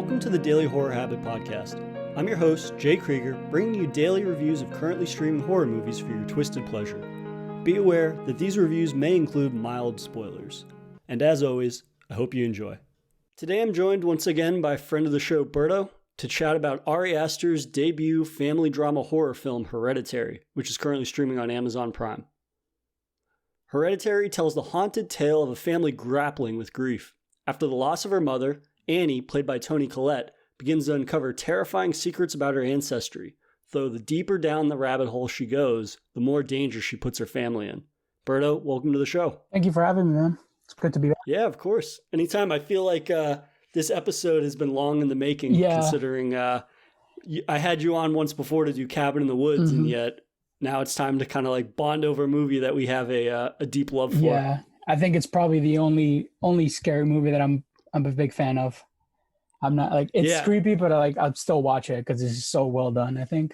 Welcome to the Daily Horror Habit Podcast. I'm your host, Jay Krieger, bringing you daily reviews of currently streaming horror movies for your twisted pleasure. Be aware that these reviews may include mild spoilers. And as always, I hope you enjoy. Today I'm joined once again by friend of the show, Berto, to chat about Ari Aster's debut family drama horror film, Hereditary, which is currently streaming on Amazon Prime. Hereditary tells the haunted tale of a family grappling with grief. After the loss of her mother, Annie, played by Toni Collette, begins to uncover terrifying secrets about her ancestry, though the deeper down the rabbit hole she goes, the more danger she puts her family in. Berto, welcome to the show. Thank you for having me, man. It's good to be back. Yeah, of course. Anytime. I feel like this episode has been long in the making, considering I had you on once before to do Cabin in the Woods, and yet now it's time to kind of like bond over a movie that we have a deep love for. Yeah, I think it's probably the only scary movie that I'm a big fan of. I'm not like it's creepy, but I'd still watch it because it's so well done, I think.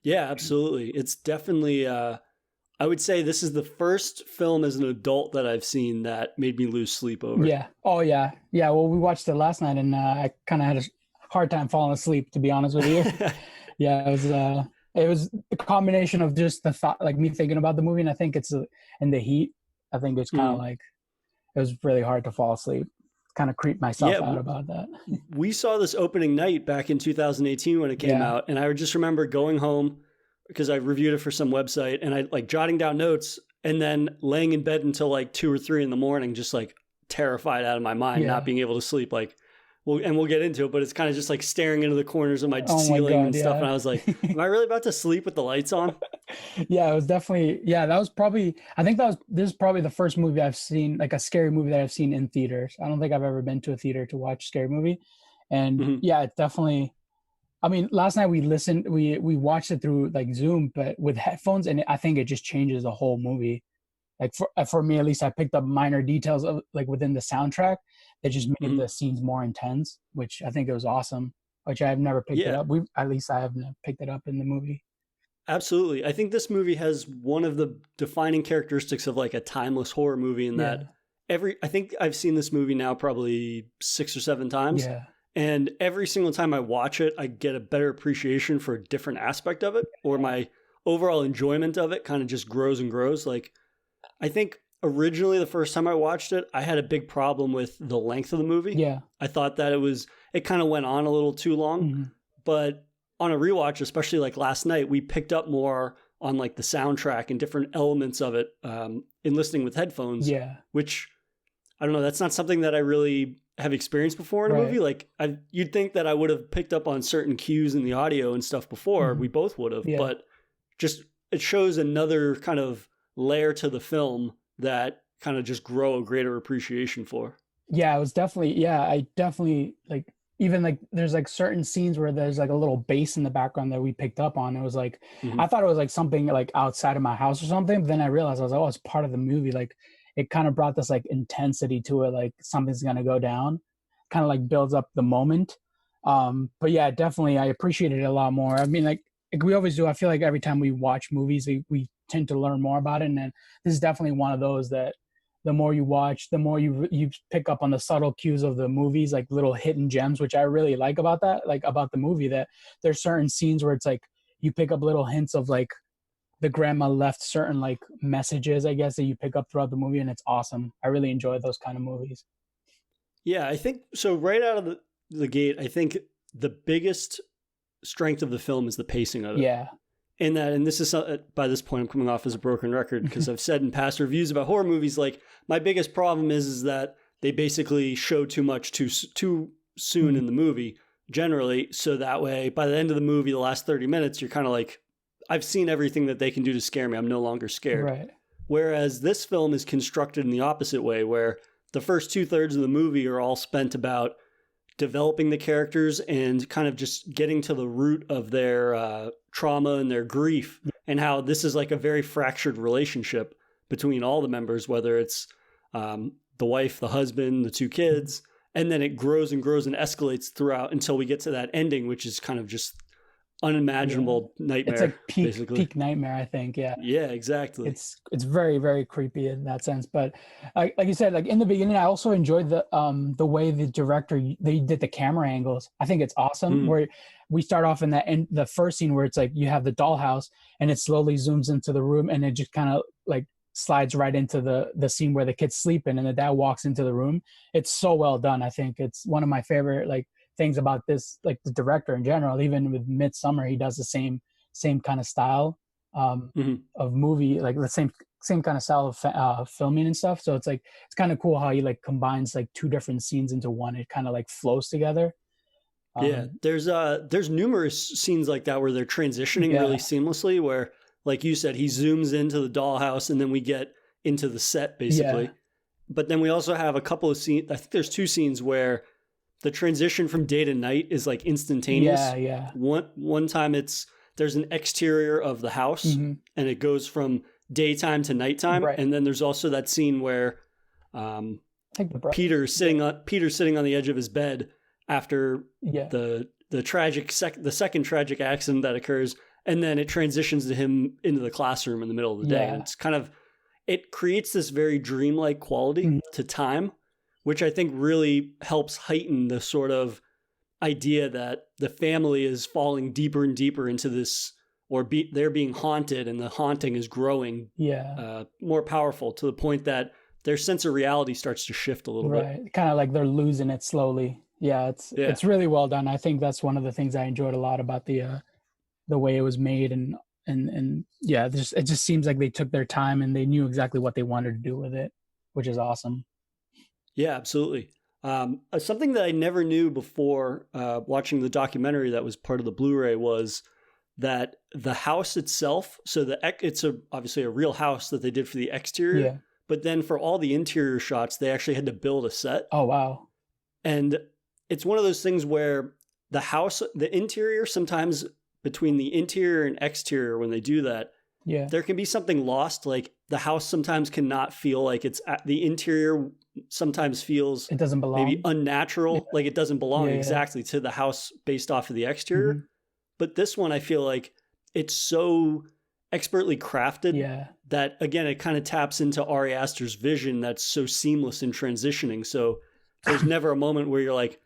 Yeah, absolutely. It's definitely I would say this is the first film as an adult that I've seen that made me lose sleep over. Yeah. Oh yeah. Yeah. Well, we watched it last night and I kind of had a hard time falling asleep, to be honest with you. Yeah, it was a combination of just the thought, like me thinking about the movie, and I think it's in the heat. I think it's kind of like it was really hard to fall asleep. Kind of creeped myself out about that. We saw this opening night back in 2018 when it came out, and I just remember going home because I reviewed it for some website, and I like jotting down notes and then laying in bed until like 2 or 3 in the morning, just like terrified out of my mind, not being able to sleep. Like, we'll get into it, but it's kind of just like staring into the corners of my ceiling and stuff. And I was like, am I really about to sleep with the lights on? Yeah, it was definitely, that was probably, this is probably the first movie I've seen, like a scary movie that I've seen in theaters. I don't think I've ever been to a theater to watch a scary movie. And it definitely, I mean, last night we watched it through like Zoom, but with headphones, and I think it just changes the whole movie. Like for me, at least, I picked up minor details of like within the soundtrack that just made the scenes more intense, which I think it was awesome, which I've never picked it up. I haven't picked it up in the movie. Absolutely. I think this movie has one of the defining characteristics of like a timeless horror movie in that I think I've seen this movie now probably 6 or 7 times. Yeah. And every single time I watch it, I get a better appreciation for a different aspect of it, or my overall enjoyment of it kind of just grows and grows. Like, I think originally the first time I watched it, I had a big problem with the length of the movie. Yeah. I thought that it kind of went on a little too long, but on a rewatch, especially like last night, we picked up more on like the soundtrack and different elements of it in listening with headphones, which I don't know, that's not something that I really have experienced before in a movie. Like you'd think that I would have picked up on certain cues in the audio and stuff before, we both would have, but just it shows another kind of layer to the film that kind of just grow a greater appreciation for. Yeah, it was definitely, I definitely like, even like there's like certain scenes where there's like a little bass in the background that we picked up on. It was like, I thought it was like something like outside of my house or something. But then I realized I was like, oh, it's part of the movie. Like it kind of brought this like intensity to it. Like something's going to go down, kind of like builds up the moment. But yeah, definitely. I appreciated it a lot more. I mean, like we always do. I feel like every time we watch movies, we tend to learn more about it. And then this is definitely one of those that the more you watch, the more you pick up on the subtle cues of the movies, like little hidden gems, which I really like about that, like about the movie, that there's certain scenes where it's like you pick up little hints of like the grandma left certain like messages, I guess, that you pick up throughout the movie. And it's awesome. I really enjoy those kind of movies. Yeah, I think so. Right out of the gate, I think the biggest strength of the film is the pacing of it. Yeah. And this is, by this point, I'm coming off as a broken record because I've said in past reviews about horror movies, like my biggest problem is that they basically show too much too soon in the movie, generally. So that way, by the end of the movie, the last 30 minutes, you're kind of like, I've seen everything that they can do to scare me. I'm no longer scared. Right. Whereas this film is constructed in the opposite way, where the first 2/3 of the movie are all spent about developing the characters and kind of just getting to the root of their trauma and their grief, and how this is like a very fractured relationship between all the members, whether it's the wife, the husband, the 2 kids, and then it grows and grows and escalates throughout until we get to that ending, which is kind of just unimaginable nightmare. It's like basically. peak nightmare, I think. Yeah. Yeah, exactly. It's very, very creepy in that sense. But like you said, like in the beginning, I also enjoyed the way the director, they did the camera angles. I think it's awesome. Where we start off in the first scene where it's like you have the dollhouse and it slowly zooms into the room and it just kind of like slides right into the scene where the kid's sleeping and the dad walks into the room. It's so well done. I think it's one of my favorite like things about this, like the director in general. Even with Midsummer, he does the same kind of style of movie, like the same kind of style of filming and stuff. So it's like it's kind of cool how he like combines like two different scenes into one. It kind of like flows together. Yeah, there's numerous scenes like that where they're transitioning really seamlessly, where like you said, he zooms into the dollhouse and then we get into the set basically. But then we also have a couple of scenes, I think there's two scenes where the transition from day to night is like instantaneous. One time there's an exterior of the house and it goes from daytime to nighttime. And then there's also that scene where Peter's sitting on the edge of his bed after the second tragic accident that occurs. And then it transitions to him into the classroom in the middle of the day. And it's kind of, it creates this very dreamlike quality to time, which I think really helps heighten the sort of idea that the family is falling deeper and deeper into this, or they're being haunted and the haunting is growing more powerful to the point that their sense of reality starts to shift a little bit. Kind of like they're losing it slowly. It's really well done. I think that's one of the things I enjoyed a lot about the way it was made, and it just seems like they took their time and they knew exactly what they wanted to do with it, which is awesome. Yeah, absolutely. Something that I never knew before watching the documentary that was part of the Blu-ray was that the house itself, so it's obviously a real house that they did for the exterior, but then for all the interior shots, they actually had to build a set. Oh, wow. And it's one of those things where the interior, sometimes between the interior and exterior, when they do that, there can be something lost. Like the house sometimes cannot feel like the interior sometimes feels it doesn't belong, maybe unnatural, like it doesn't belong exactly to the house based off of the exterior. But this one, I feel like it's so expertly crafted that, again, it kind of taps into Ari Aster's vision that's so seamless in transitioning. So there's never a moment where you're like,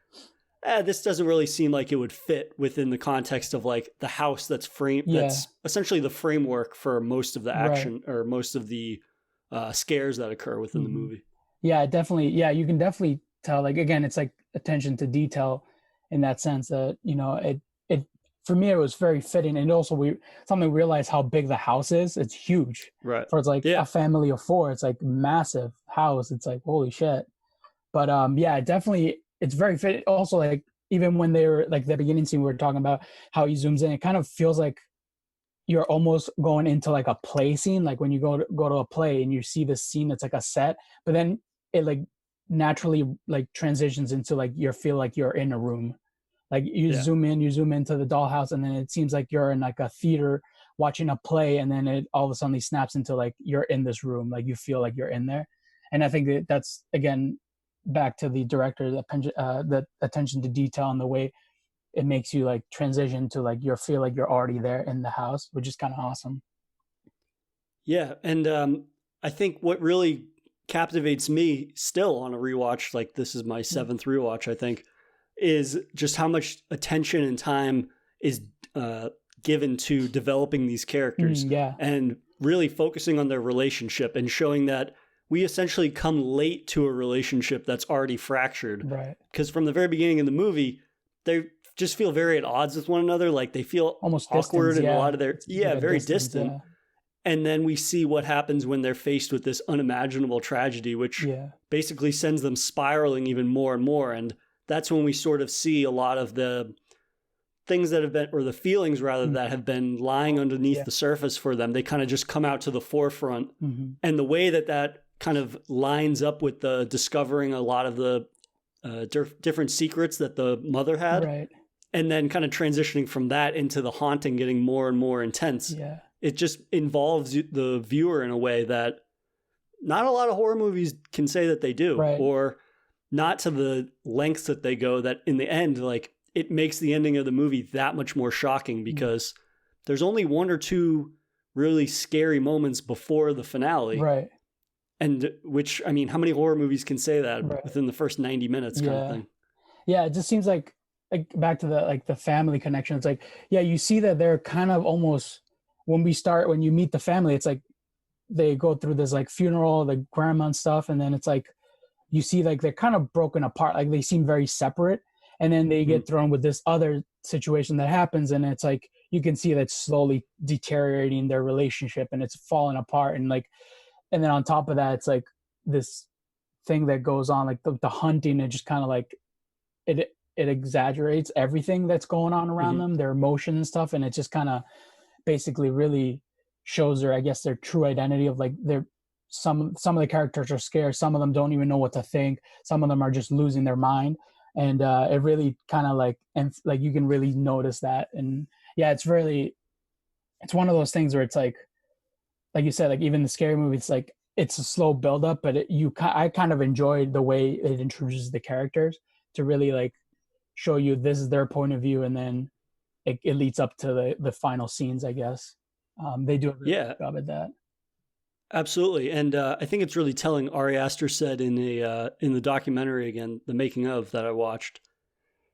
this doesn't really seem like it would fit within the context of like the house that's that's essentially the framework for most of the action or most of the scares that occur within the movie. Yeah, definitely. Yeah, you can definitely tell, like, again, it's like attention to detail in that sense that, it for me, it was very fitting. And also something we realized how big the house is. It's huge. Right. For it's like a family of 4. It's like massive house. It's like, holy shit. But definitely it's very fit. Also, like, even when they were like the beginning scene, we were talking about how he zooms in, it kind of feels like you're almost going into like a play scene. Like when you go to a play and you see this scene that's like a set, but then it like naturally like transitions into like you feel like you're in a room. Like you zoom into the dollhouse, and then it seems like you're in like a theater watching a play, and then it all of a sudden snaps into like you're in this room, like you feel like you're in there. And I think that's again back to the director, the attention to detail and the way it makes you like transition to like you feel like you're already there in the house, which is kind of awesome. Yeah, and I think what really captivates me still on a rewatch, like this is my 7th rewatch, I think, is just how much attention and time is given to developing these characters and really focusing on their relationship and showing that we essentially come late to a relationship that's already fractured. Right. Because from the very beginning of the movie, they just feel very at odds with one another. Like they feel almost awkward and a lot of their, very distance, distant. Yeah. And then we see what happens when they're faced with this unimaginable tragedy, which basically sends them spiraling even more and more. And that's when we sort of see a lot of the things that have been, or the feelings rather, that have been lying underneath the surface for them. They kind of just come out to the forefront. And the way that kind of lines up with the discovering a lot of the different secrets that the mother had. Right. And then kind of transitioning from that into the haunting getting more and more intense. Yeah. It just involves the viewer in a way that not a lot of horror movies can say that they do. Right. Or not to the lengths that they go, that in the end, like, it makes the ending of the movie that much more shocking because there's only one or two really scary moments before the finale. Right. And which, I mean, how many horror movies can say that within the first 90 minutes kind of thing? Yeah, it just seems like back to the family connection. It's like, yeah, you see that they're kind of almost, when you meet the family, it's like they go through this like funeral, the grandma and stuff, and then it's like you see like they're kind of broken apart, like they seem very separate, and then they get thrown with this other situation that happens, and it's like you can see that slowly deteriorating their relationship, and it's falling apart, and then on top of that, it's like this thing that goes on, like the hunting, and just kind of like it exaggerates everything that's going on around them, their emotion and stuff, and it just kind of basically really shows their, I guess, their true identity of like some of the characters are scared, some of them don't even know what to think, some of them are just losing their mind, and it really kind of like, and like you can really notice that. And yeah, it's one of those things where it's like you said, like even the scary movie, it's like it's a slow build up, but I kind of enjoyed the way it introduces the characters to really like show you this is their point of view, and then it leads up to the final scenes, I guess. They do a really good job at that. Absolutely. And I think it's really telling. Ari Aster said in the documentary, again, the making of that I watched,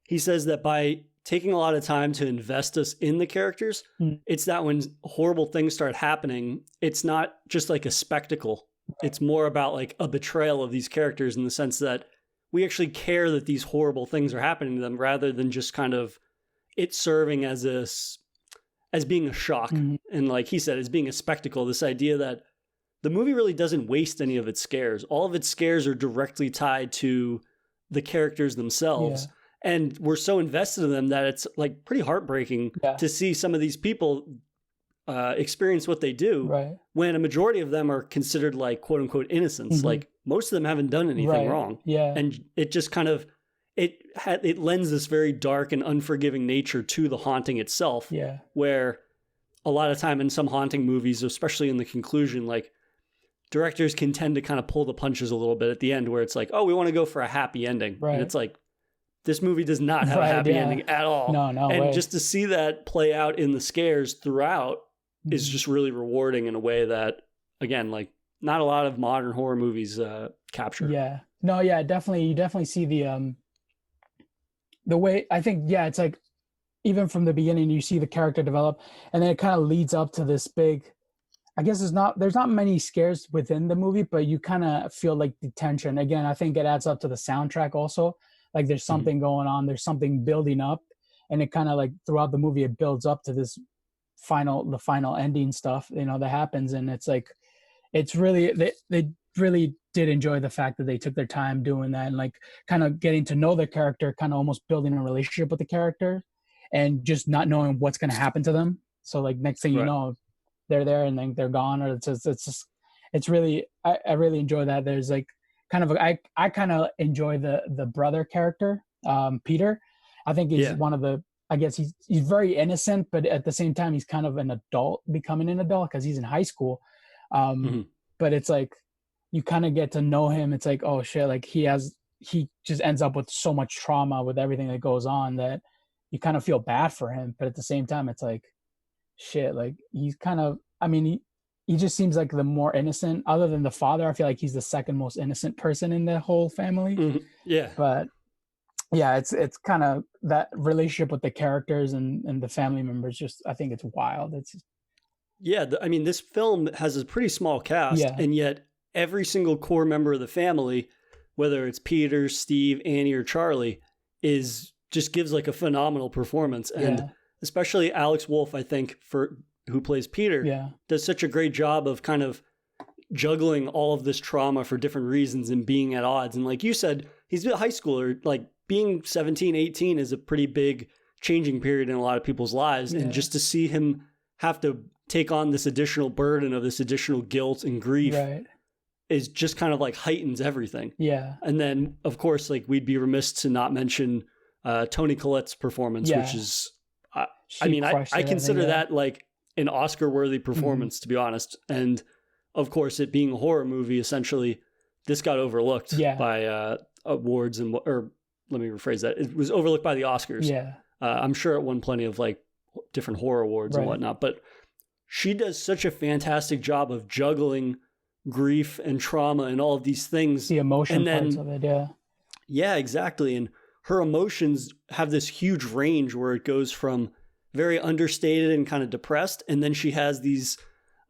he says that by taking a lot of time to invest us in the characters, it's that when horrible things start happening, it's not just like a spectacle. It's more about like a betrayal of these characters in the sense that we actually care that these horrible things are happening to them, rather than just kind of it serving as being a shock. And like he said, as being a spectacle, this idea that the movie really doesn't waste any of its scares. All of its scares are directly tied to the characters themselves. Yeah. And we're so invested in them that it's like pretty heartbreaking to see some of these people experience what they do, when a majority of them are considered like quote unquote innocents. Like most of them haven't done anything wrong. Yeah. And it just kind of, it lends this very dark and unforgiving nature to the haunting itself. Yeah. Where a lot of time in some haunting movies, especially in the conclusion, like directors can tend to kind of pull the punches a little bit at the end, where it's like, oh, we want to go for a happy ending. Right. And it's like, this movie does not have a happy ending at all. No and way. Just to see that play out in the scares throughout is just really rewarding in a way that, again, like not a lot of modern horror movies capture. Yeah. No, yeah, definitely. You definitely see the way, I think, yeah, it's like, even from the beginning, you see the character develop, and then it kind of leads up to this big, I guess there's not many scares within the movie, but you kind of feel like the tension. Again, I think it adds up to the soundtrack also. Like there's something going on, there's something building up, and it kind of like throughout the movie, it builds up to this the final ending stuff, that happens. And it's like, it's really, they really did enjoy the fact that they took their time doing that, and like kind of getting to know the character, kind of almost building a relationship with the character, and just not knowing what's going to happen to them. So like next thing you know, they're there and then they're gone, or it's really, I really enjoy that. There's like kind of, I kind of enjoy the brother character, Peter. I think he's one of the, I guess he's very innocent, but at the same time, he's kind of becoming an adult because he's in high school. But it's like, you kind of get to know him. It's like, oh shit, like he just ends up with so much trauma with everything that goes on that you kind of feel bad for him. But at the same time, it's like, shit, like he's kind of, I mean, he just seems like the more innocent, other than the father. I feel like he's the second most innocent person in the whole family. Yeah. But yeah, it's kind of that relationship with the characters and the family members. Just, I think it's wild. It's I mean, this film has a pretty small cast, and yet every single core member of the family, whether it's Peter, Steve, Annie, or Charlie, just gives like a phenomenal performance. And especially Alex Wolff, I think, who plays Peter, does such a great job of kind of juggling all of this trauma for different reasons and being at odds. And like you said, he's a high schooler. Like being 17, 18 is a pretty big changing period in a lot of people's lives. And just to see him have to take on this additional burden of this additional guilt and grief is just kind of like heightens everything. Yeah. And then of course, like we'd be remiss to not mention Toni Collette's performance, which is, I mean, I consider that like an Oscar-worthy performance, to be honest. And of course, it being a horror movie, essentially, this got overlooked by awards or let me rephrase that. It was overlooked by the Oscars. Yeah. I'm sure it won plenty of like different horror awards and whatnot, but she does such a fantastic job of juggling grief and trauma and all of these things. The emotion parts of it, yeah. Yeah, exactly. And her emotions have this huge range where it goes from very understated and kind of depressed, and then she has these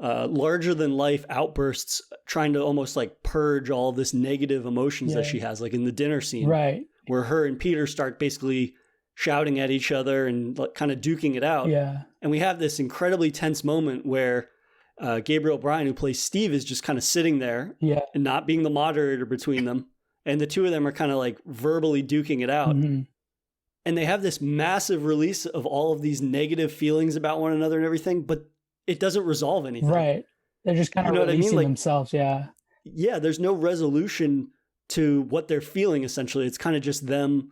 larger than life outbursts trying to almost like purge all of this negative emotions that she has, like in the dinner scene, right, where her and Peter start basically shouting at each other and like kind of duking it out. Yeah. And we have this incredibly tense moment where Gabriel Bryan, who plays Steve, is just kind of sitting there and not being the moderator between them. And the two of them are kind of like verbally duking it out. Mm-hmm. And they have this massive release of all of these negative feelings about one another and everything, but it doesn't resolve anything. Right. They're just kind of releasing themselves. Yeah. Yeah. There's no resolution to what they're feeling, essentially. It's kind of just them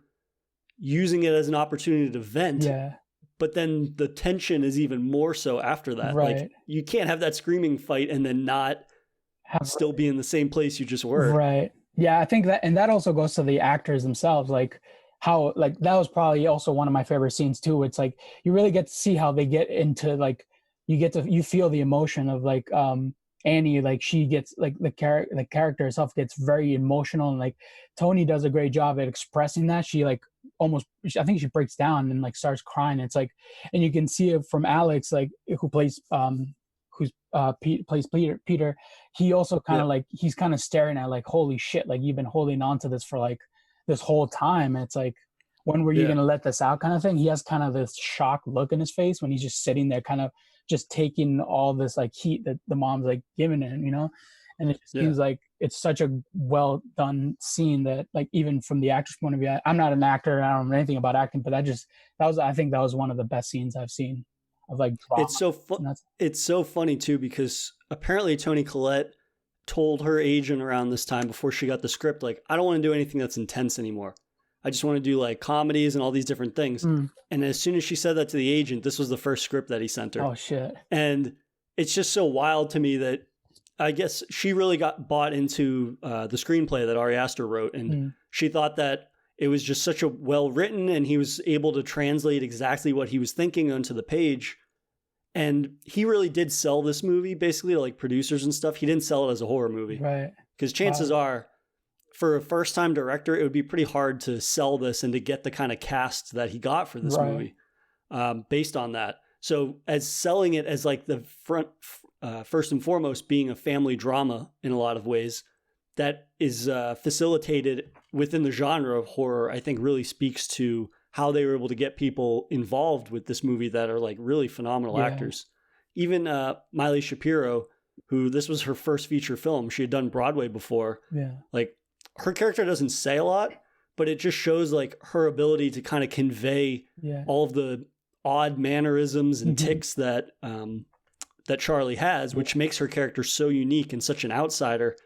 using it as an opportunity to vent. Yeah. But then the tension is even more so after that. Right. Like you can't have that screaming fight and then not still be in the same place you just were. Right. Yeah. I think that, and that also goes to the actors themselves. Like how, like that was probably also one of my favorite scenes too. It's like, you really get to see how they get into like, you feel the emotion of like, Annie, like she gets like the character herself gets very emotional, and like Tony does a great job at expressing that. She like I think she breaks down and like starts crying. It's like, and you can see it from Alex, like who plays plays Peter. He also kind of like, he's kind of staring at like, holy shit, like you've been holding on to this for like this whole time. And it's like, when were you going to let this out kind of thing? He has kind of this shocked look in his face when he's just sitting there kind of just taking all this like heat that the mom's like giving him, you know? And it just seems like it's such a well done scene that like, even from the actor's point of view, I'm not an actor, I don't know anything about acting, but I think that was one of the best scenes I've seen of like drama. It's so funny too, because apparently Toni Collette told her agent around this time before she got the script, like, I don't want to do anything that's intense anymore. I just want to do like comedies and all these different things. And as soon as she said that to the agent, this was the first script that he sent her. Oh shit. And it's just so wild to me that I guess she really got bought into the screenplay that Ari Aster wrote. And she thought that it was just such a well written, and he was able to translate exactly what he was thinking onto the page. And he really did sell this movie basically to like producers and stuff. He didn't sell it as a horror movie. Right. Because chances are, for a first-time director, it would be pretty hard to sell this and to get the kind of cast that he got for this movie based on that. So as selling it as like the first and foremost being a family drama in a lot of ways, that is facilitated within the genre of horror, I think really speaks to how they were able to get people involved with this movie that are like really phenomenal actors. Even Miley Shapiro, who this was her first feature film, she had done Broadway before. Yeah. Like, her character doesn't say a lot, but it just shows like her ability to kind of convey all of the odd mannerisms and tics that that Charlie has, which makes her character so unique and such an outsider.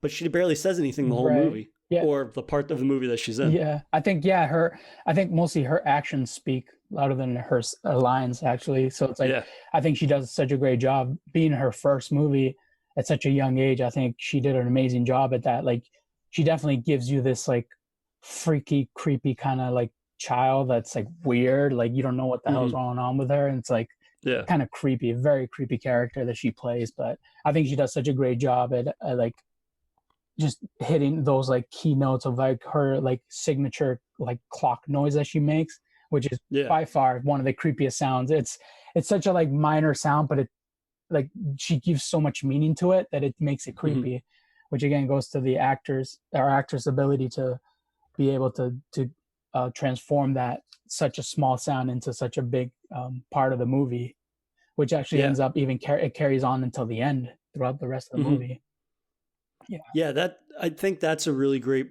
But she barely says anything the whole movie, or the part of the movie that she's in. Yeah, I think mostly her actions speak louder than her lines, actually. So it's like, I think she does such a great job being her first movie at such a young age. I think she did an amazing job at that. Like, she definitely gives you this like freaky, creepy kind of like child that's like weird. Like, you don't know what the hell's going on with her. And it's like kind of creepy, very creepy character that she plays. But I think she does such a great job at like just hitting those like key notes of like her like signature like clock noise that she makes, which is by far one of the creepiest sounds. It's such a like minor sound, but it like she gives so much meaning to it that it makes it creepy. Which again goes to the actor's ability to be able to transform that such a small sound into such a big part of the movie, which actually ends up even it carries on until the end throughout the rest of the movie. That I think that's a really great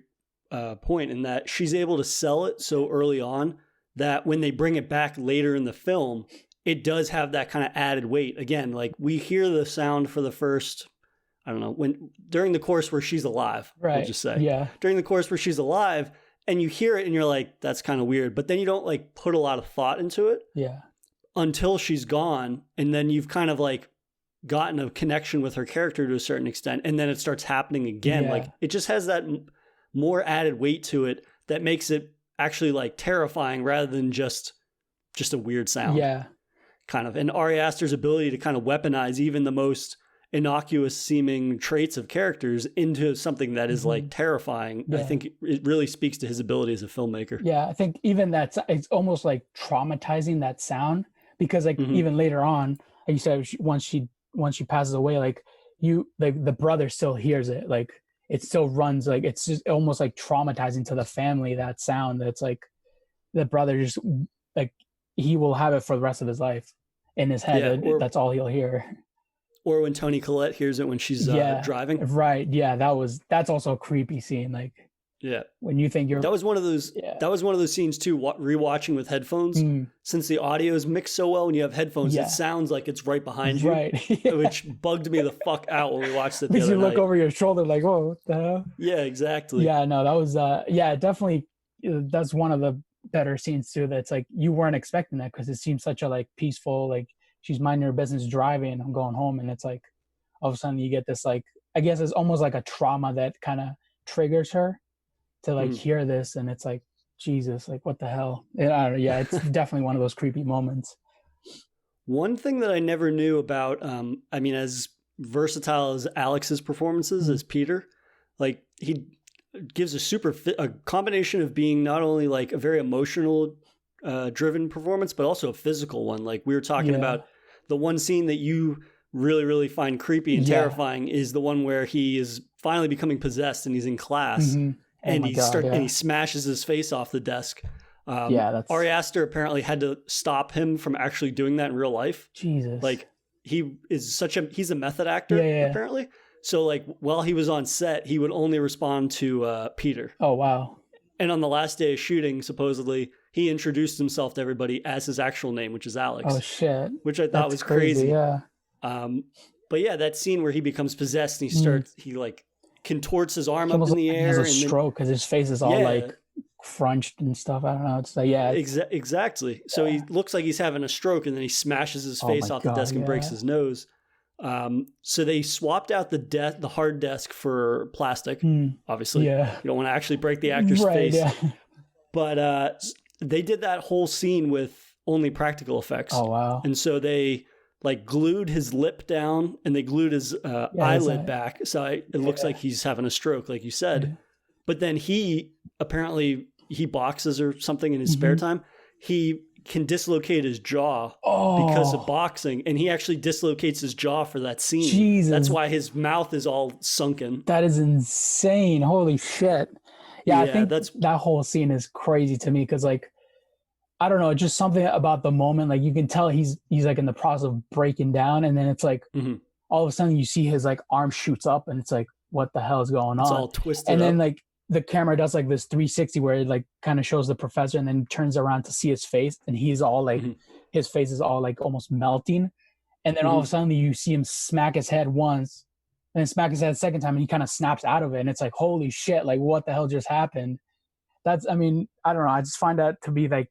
point, in that she's able to sell it so early on that when they bring it back later in the film, it does have that kind of added weight. Again, like we hear the sound for the first, I don't know, during the course where she's alive, we'll just say. Yeah. During the course where she's alive, and you hear it and you're like, that's kind of weird. But then you don't like put a lot of thought into it. Yeah. Until she's gone. And then you've kind of like gotten a connection with her character to a certain extent. And then it starts happening again. Like, it just has that more added weight to it that makes it actually like terrifying rather than just a weird sound. Yeah. Kind of. And Ari Aster's ability to kind of weaponize even the most innocuous seeming traits of characters into something that is like terrifying. I think it really speaks to his ability as a filmmaker. Yeah, I think even it's almost like traumatizing, that sound, because like even later on, like you said, once she passes away, like the brother still hears it, like it still runs, like it's just almost like traumatizing to the family, that sound. That's like the brother just like he will have it for the rest of his life in his head. That's all he'll hear. Or when Toni Collette hears it when she's driving. Right. Yeah. That's also a creepy scene. Like, when you think that was one of those, that was one of those scenes too, rewatching with headphones, since the audio is mixed so well when you have headphones, it sounds like it's right behind you, which bugged me the fuck out when we watched it the other night. You look over your shoulder like, whoa, what the hell? Yeah, exactly. Yeah, no, that was, definitely, that's one of the better scenes too. That's like, you weren't expecting that because it seems such a like peaceful, like, she's minding her business driving, I'm going home, and it's like all of a sudden you get this like, I guess it's almost like a trauma that kind of triggers her to like hear this, and it's like, Jesus, like what the hell? And I don't know, yeah, it's definitely one of those creepy moments. One thing that I never knew about, I mean, as versatile as Alex's performances as Peter, like he gives a combination of being not only like a very emotional driven performance, but also a physical one. Like we were talking about, the one scene that you really, really find creepy and terrifying is the one where he is finally becoming possessed and he's in class and he smashes his face off the desk. Ari Aster apparently had to stop him from actually doing that in real life. Jesus. Like he's a method actor apparently. So like while he was on set, he would only respond to Peter. Oh, wow. And on the last day of shooting, supposedly, he introduced himself to everybody as his actual name, which is Alex. Oh, shit. Which I thought was crazy. Yeah. But yeah, that scene where he becomes possessed and he like contorts his arm up in the air. He has a stroke because his face is all like crunched and stuff. I don't know. It's like, exactly. So he looks like he's having a stroke and then he smashes his face off the desk and breaks his nose. So they swapped out the hard desk for plastic, obviously. You don't want to actually break the actor's face. Yeah. But they did that whole scene with only practical effects. Oh, wow. And so they like glued his lip down and they glued his eyelid back. So it looks like he's having a stroke, like you said. But then he boxes or something in his spare time. He can dislocate his jaw because of boxing, and he actually dislocates his jaw for that scene. Jesus. That's why his mouth is all sunken. That is insane. Holy shit. I think that whole scene is crazy to me because like, I don't know, just something about the moment, like you can tell he's like in the process of breaking down, and then it's like all of a sudden you see his like arm shoots up and it's like, what the hell is going on? It's all twisted and then like the camera does like this 360 where it like kind of shows the professor and then turns around to see his face, and he's all like his face is all like almost melting, and then all of a sudden you see him smack his head once and then smack his head a second time, and he kind of snaps out of it, and it's like, holy shit, like what the hell just happened? That's, I mean, I don't know, I just find that to be like,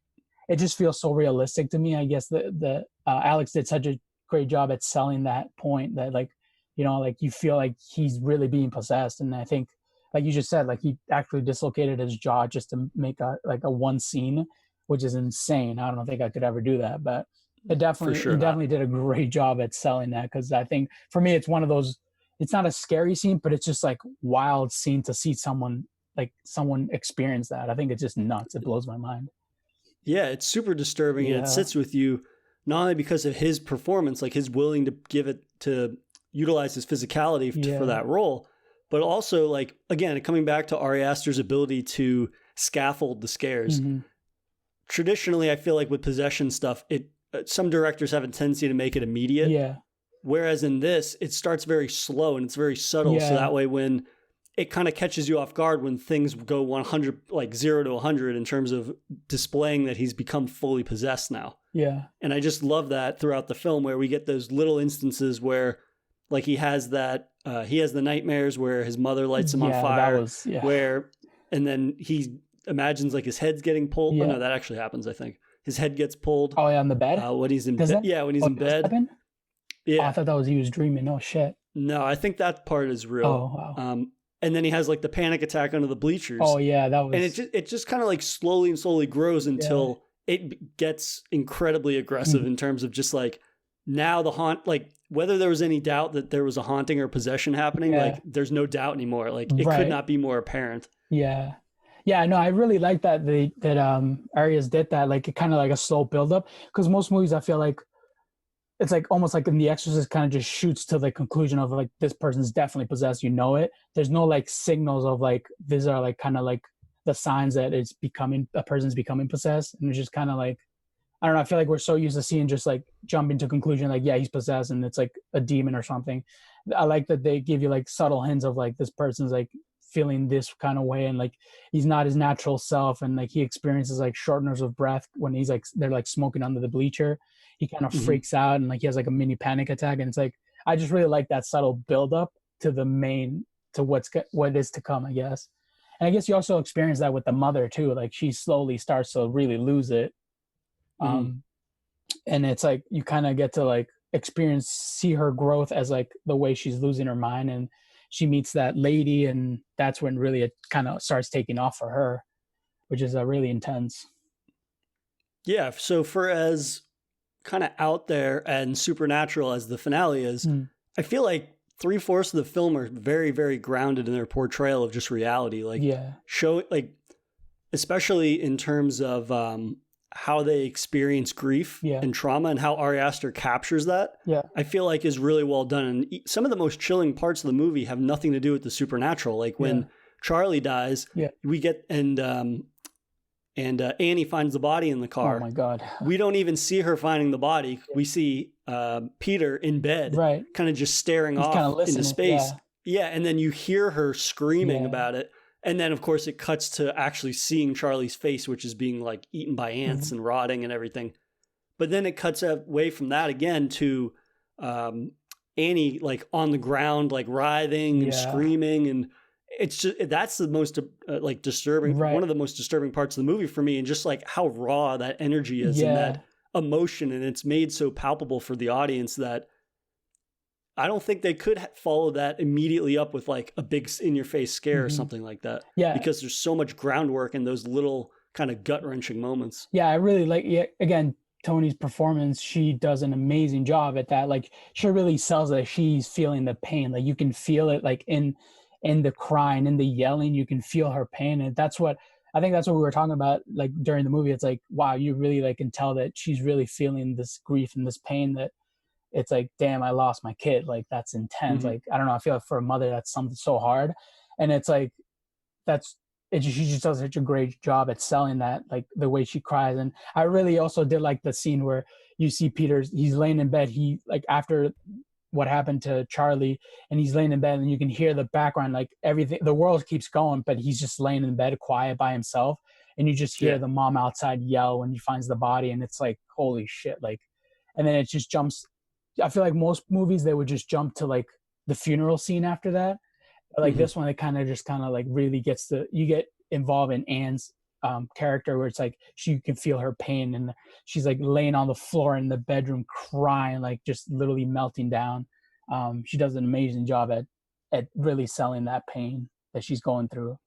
it just feels so realistic to me. I guess the Alex did such a great job at selling that point that like, you know, like you feel like he's really being possessed. And I think, like you just said, like he actually dislocated his jaw just to make a one scene, which is insane. I don't think I could ever do that, but he definitely did a great job at selling that. Cause I think for me, it's one of those, it's not a scary scene, but it's just like wild scene to see someone experience that. I think it's just nuts. It blows my mind. Yeah. It's super disturbing and it sits with you not only because of his performance, like his willing to utilize his physicality for that role, but also like, again, coming back to Ari Aster's ability to scaffold the scares. Traditionally, I feel like with possession stuff, some directors have a tendency to make it immediate. Yeah. Whereas in this, it starts very slow and it's very subtle. Yeah. So that way when it kind of catches you off guard when things go 100, like 0 to 100 in terms of displaying that he's become fully possessed now. Yeah. And I just love that throughout the film where we get those little instances where like he has the nightmares where his mother lights him on fire, and then he imagines like his head's getting pulled. Yeah. Oh, no, that actually happens. I think his head gets pulled. Oh yeah, on the bed. When he's in bed. Yeah, when he's in bed. Happen? Yeah, I thought that was he was dreaming. Oh shit. No, I think that part is real. Oh wow. and then he has like the panic attack under the bleachers. Oh yeah, that was. And it just kind of like slowly grows until it gets incredibly aggressive in terms of just like now the haunt, like whether there was any doubt that there was a haunting or possession happening, like there's no doubt anymore. Like it could not be more apparent. Yeah. Yeah, no, I really like that Arias did that. Like it kind of like a slow buildup, because most movies I feel like it's like almost like in The Exorcist kind of just shoots to the conclusion of like this person's definitely possessed, you know it. There's no like signals of like these are like kind of like the signs that a person's becoming possessed, and it's just kind of like I don't know. I feel like we're so used to seeing just like jumping to conclusion like, yeah, he's possessed and it's like a demon or something. I like that they give you like subtle hints of like this person's like feeling this kind of way, and like he's not his natural self, and like he experiences like shortness of breath when he's like they're like smoking under the bleacher. He kind of freaks out and like he has like a mini panic attack, and it's like I just really like that subtle build up to what is to come, I guess. And I guess you also experience that with the mother too. Like she slowly starts to really lose it. And it's like you kind of get to like see her growth as like the way she's losing her mind, and she meets that lady, and that's when really it kind of starts taking off for her, which is really intense. Yeah, so for as kind of out there and supernatural as the finale is, I feel like 3/4 of the film are very, very grounded in their portrayal of just reality. Like show like, especially in terms of how they experience grief and trauma, and how Ari Aster captures that, I feel like is really well done. And some of the most chilling parts of the movie have nothing to do with the supernatural. Like when Charlie dies, we get and Annie finds the body in the car. Oh my God. We don't even see her finding the body. We see Peter in bed, kind of just staring off into space. And then you hear her screaming about it. And then, of course, it cuts to actually seeing Charlie's face, which is being like eaten by ants and rotting and everything. But then it cuts away from that again to Annie like on the ground, like writhing and screaming. And it's just, that's the most like disturbing, one of the most disturbing parts of the movie for me. And just like how raw that energy is and that emotion. And it's made so palpable for the audience that I don't think they could follow that immediately up with like a big in-your-face scare or something like that. Yeah. Because there's so much groundwork in those little kind of gut-wrenching moments. Yeah, I really like, again, Tony's performance. She does an amazing job at that. Like, she really sells that she's feeling the pain. Like, you can feel it, like, in the crying, in the yelling, you can feel her pain. And I think that's what we were talking about, like, during the movie. It's like, wow, you really, like, can tell that she's really feeling this grief and this pain, that it's like, damn, I lost my kid. Like, that's intense. Like, I don't know. I feel like for a mother, that's something so hard. And it's like, she just does such a great job at selling that, like the way she cries. And I really also did like the scene where you see he's laying in bed. He, like, after what happened to Charlie, and he's laying in bed, and you can hear the background, like everything, the world keeps going, but he's just laying in bed quiet by himself. And you just hear the mom outside yell when he finds the body. And it's like, holy shit. Like, and then it just jumps. I feel like most movies, they would just jump to like the funeral scene after that. But like this one, it kind of like really you get involved in Anne's character, where it's like you can feel her pain, and she's like laying on the floor in the bedroom crying, like just literally melting down. She does an amazing job at really selling that pain that she's going through.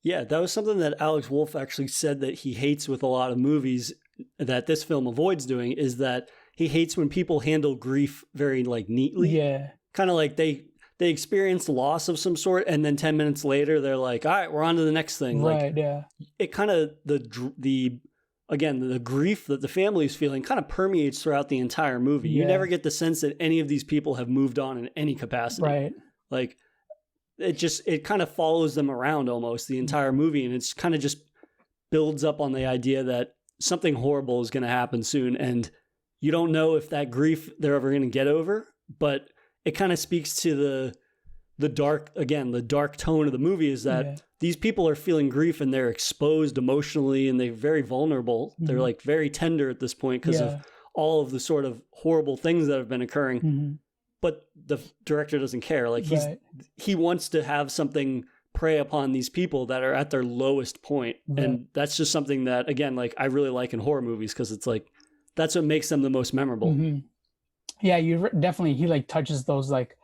Yeah, that was something that Alex Wolff actually said that he hates with a lot of movies that this film avoids doing, is that he hates when people handle grief very like neatly. Yeah. Kind of like they experience loss of some sort, and then 10 minutes later they're like, all right, we're on to the next thing. Right, like, it kind of, the grief that the family is feeling kind of permeates throughout the entire movie. You never get the sense that any of these people have moved on in any capacity. Right. Like, it kind of follows them around almost the entire movie, and it's kind of just builds up on the idea that something horrible is going to happen soon, and you don't know if that grief they're ever going to get over, but it kind of speaks to the dark tone of the movie, is that these people are feeling grief and they're exposed emotionally, and they're very vulnerable. They're like very tender at this point because of all of the sort of horrible things that have been occurring. But the director doesn't care. Like, he wants to have something prey upon these people that are at their lowest point. And that's just something that, again, like I really like in horror movies, because it's like, that's what makes them the most memorable. Yeah, definitely, he like touches those like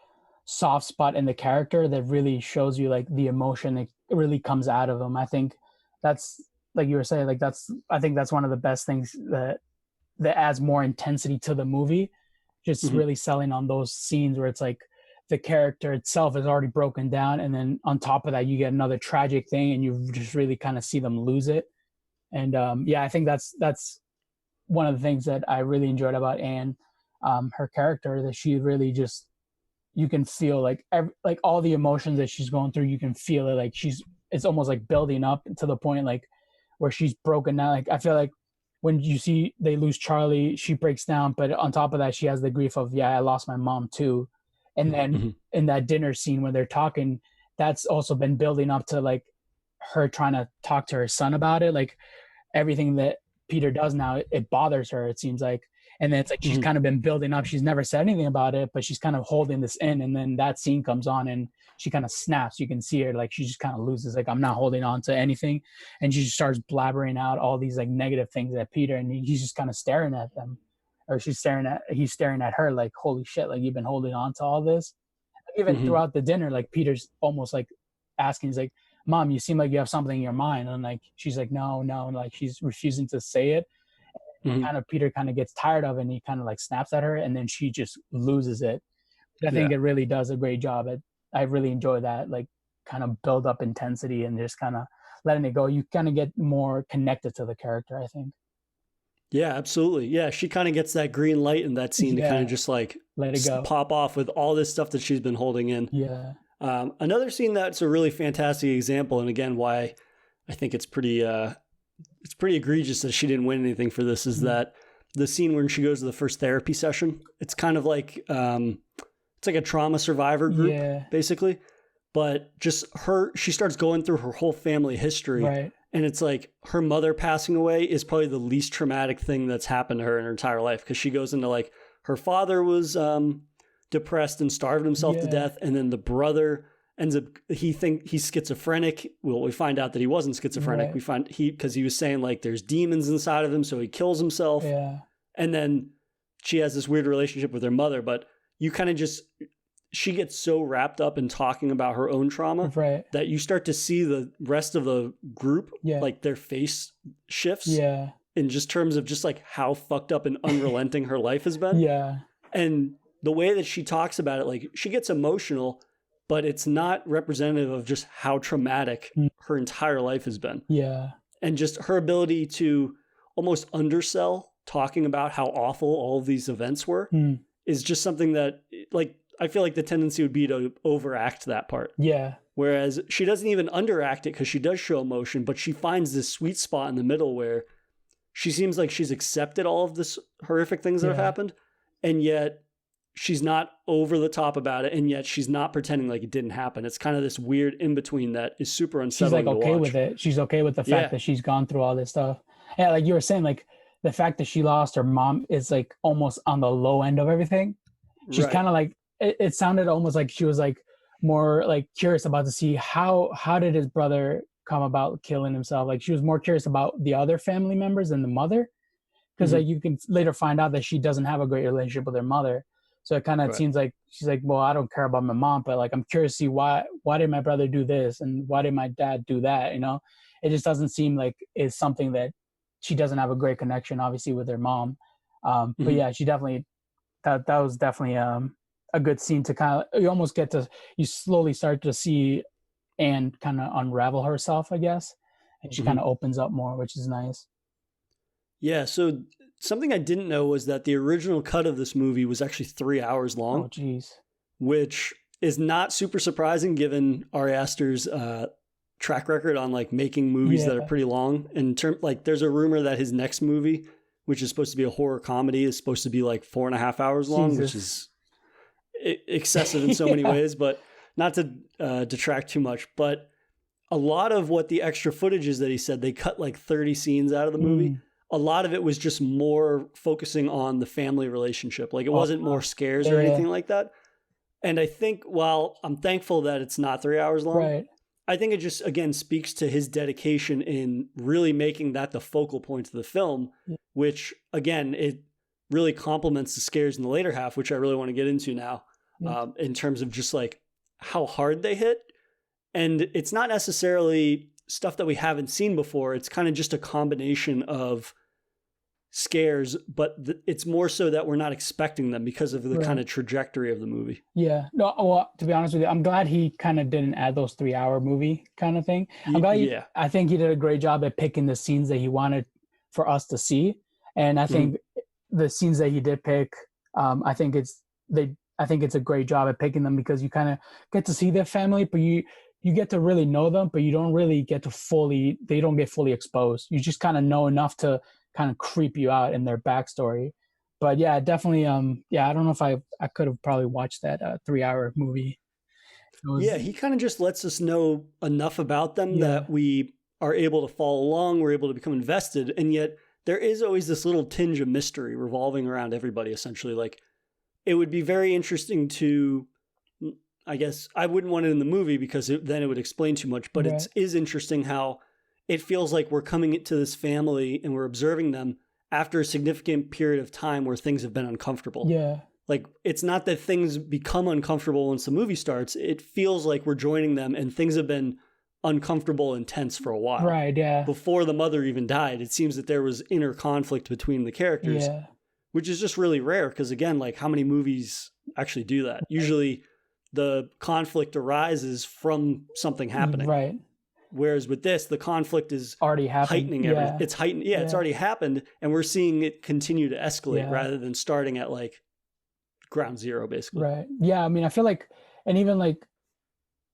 soft spot in the character that really shows you like the emotion that really comes out of him. I think that's, like you were saying, like I think that's one of the best things that adds more intensity to the movie. Just Mm-hmm. really selling on those scenes where it's like the character itself is already broken down, and then on top of that you get another tragic thing, and you just really kind of see them lose it. And yeah, I think that's one of the things that I really enjoyed about Anne, her character, that she really just, you can feel like like all the emotions that she's going through, you can feel it, like it's almost like building up to the point like where she's broken down. Like I feel like when you see they lose Charlie, she breaks down, but on top of that she has the grief of, yeah, I lost my mom too. And then Mm-hmm. in that dinner scene when they're talking, that's also been building up to like her trying to talk to her son about it. Like everything that Peter does now, it bothers her, it seems like. And then it's like she's Mm-hmm. kind of been building up. She's never said anything about it, but she's kind of holding this in. And then that scene comes on and she kind of snaps. You can see her, like she just kind of loses, like, I'm not holding on to anything. And she just starts blabbering out all these like negative things at Peter, and he's just kind of staring at them. Or he's staring at her like, holy shit, like you've been holding on to all this. Even Mm-hmm. throughout the dinner, like Peter's almost like asking, he's like, Mom, you seem like you have something in your mind. And like she's like, no, no, and like she's refusing to say it. Mm-hmm. Kind of Peter kind of gets tired of it, and he kind of like snaps at her, and then she just loses it. I think Yeah. it really does a great job at, I really enjoy that, like kind of build up intensity and just kind of letting it go. You kind of get more connected to the character, I think. Yeah, absolutely. Yeah, she kind of gets that green light in that scene to kind Yeah, of just like let it go. pop off with all this stuff that she's been holding in. Yeah. Another scene that's a really fantastic example, and again, why I think it's pretty egregious that she didn't win anything for this, is that the scene when she goes to the first therapy session. It's kind of like it's like a trauma survivor group, Yeah. basically. But just she starts going through her whole family history. Right. And it's like her mother passing away is probably the least traumatic thing that's happened to her in her entire life, because she goes into like her father was depressed and starved himself to death, and then the brother ends up, he's schizophrenic. Well, we find out that he wasn't schizophrenic. Right. We find because he was saying like there's demons inside of him, so he kills himself. Yeah. And then she has this weird relationship with her mother, but you kind of just, she gets so wrapped up in talking about her own trauma, Right. that you start to see the rest of the group, Yeah. like their face shifts. Yeah. In just terms of just like how fucked up and unrelenting her life has been. Yeah. And the way that she talks about it, like she gets emotional, but it's not representative of just how traumatic her entire life has been. Yeah. And just her ability to almost undersell talking about how awful all of these events were is just something that, like, I feel like the tendency would be to overact that part. Yeah. Whereas she doesn't even underact it, because she does show emotion, but she finds this sweet spot in the middle where she seems like she's accepted all of this horrific things that have happened, and yet she's not over the top about it, and yet she's not pretending like it didn't happen. It's kind of this weird in between that is super unsettling. She's like okay with it. She's okay with the fact that she's gone through all this stuff. Yeah, like you were saying, like the fact that she lost her mom is like almost on the low end of everything. She's kind of like, it sounded almost like she was like more like curious about to see how did his brother come about killing himself. Like she was more curious about the other family members than the mother, because like you can later find out that she doesn't have a great relationship with her mother. So it kind of seems like she's like, well, I don't care about my mom, but like I'm curious to see why did my brother do this and why did my dad do that? You know, it just doesn't seem like it's something that she doesn't have a great connection, obviously, with her mom. But yeah, she definitely that was definitely a good scene to kind of, you slowly start to see Anne kind of unravel herself, I guess, and she kind of opens up more, which is nice. Yeah, so something I didn't know was that the original cut of this movie was actually 3 hours long. Oh, geez. Which is not super surprising given Ari Aster's track record on like making movies that are pretty long. Like there's a rumor that his next movie, which is supposed to be a horror comedy, is supposed to be like 4.5 hours long, which is excessive in so many ways, but not to detract too much. But a lot of what the extra footage is that he said, they cut like 30 scenes out of the movie. A lot of it was just more focusing on the family relationship. Like it wasn't more scares or anything like that. And I think, while I'm thankful that it's not 3 hours long, I think it just, again, speaks to his dedication in really making that the focal point of the film, which, again, it really complements the scares in the later half, which I really want to get into now. in terms of just like how hard they hit. And it's not necessarily stuff that we haven't seen before. It's kind of just a combination of scares, but it's more so that we're not expecting them because of the kind of trajectory of the movie. Yeah. No, well, to be honest with you, I'm glad he kind of didn't add those 3-hour movie kind of thing. I'm glad I think he did a great job at picking the scenes that he wanted for us to see. And I think the scenes that he did pick, I think it's a great job at picking them because you kind of get to see their family, but you get to really know them, but you don't really get to they don't get fully exposed. You just kind of know enough to kind of creep you out in their backstory. But yeah, definitely. I don't know if I could have probably watched that 3-hour movie. He kind of just lets us know enough about them that we are able to follow along. We're able to become invested. And yet there is always this little tinge of mystery revolving around everybody, essentially. Like, it would be very interesting to, I guess, I wouldn't want it in the movie because then it would explain too much. But it is interesting how it feels like we're coming into this family and we're observing them after a significant period of time where things have been uncomfortable. Yeah. Like, it's not that things become uncomfortable once the movie starts. It feels like we're joining them and things have been uncomfortable and tense for a while. Right, yeah. Before the mother even died, it seems that there was inner conflict between the characters, which is just really rare because, again, like, how many movies actually do that? Usually the conflict arises from something happening. Right. Whereas with this, the conflict is already heightening everything. It's heightened. Yeah, it's already happened. And we're seeing it continue to escalate rather than starting at like ground zero, basically. Right. Yeah. I mean, I feel like, and even like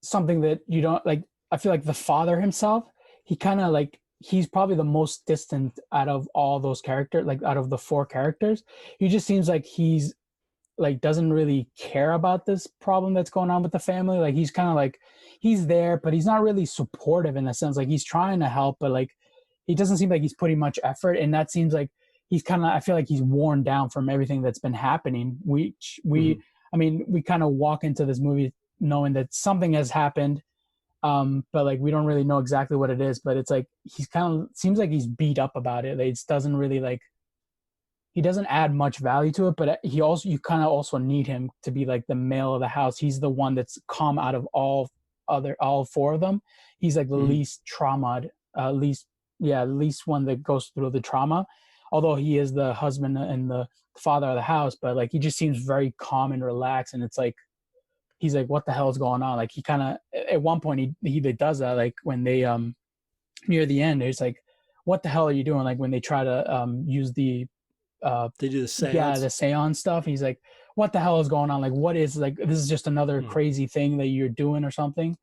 something that you don't like, I feel like the father himself, he kind of like, he's probably the most distant out of all those characters, like out of the 4 characters. He just seems like he's like, doesn't really care about this problem that's going on with the family. Like, he's kind of like, he's there, but he's not really supportive in a sense. Like, he's trying to help, but like, he doesn't seem like he's putting much effort. And that seems like he's kind of, I feel like he's worn down from everything that's been happening. I mean, we kind of walk into this movie knowing that something has happened. But like, we don't really know exactly what it is, but it's like, he's kind of seems like he's beat up about it. Like, it doesn't really like, he doesn't add much value to it, but you kind of also need him to be like the male of the house. He's the one that's calm out of all 4 of them. He's like the least traumatized, least one that goes through the trauma, although he is the husband and the father of the house, but like, he just seems very calm and relaxed. And it's like, he's like, what the hell is going on? Like, he kind of, at one point he does that, like when they, near the end, it's like, what the hell are you doing? Like when they try to, use the, they do the seance. Yeah, the seance stuff. He's like, what the hell is going on? Like, what is, like, this is just another crazy thing that you're doing or something.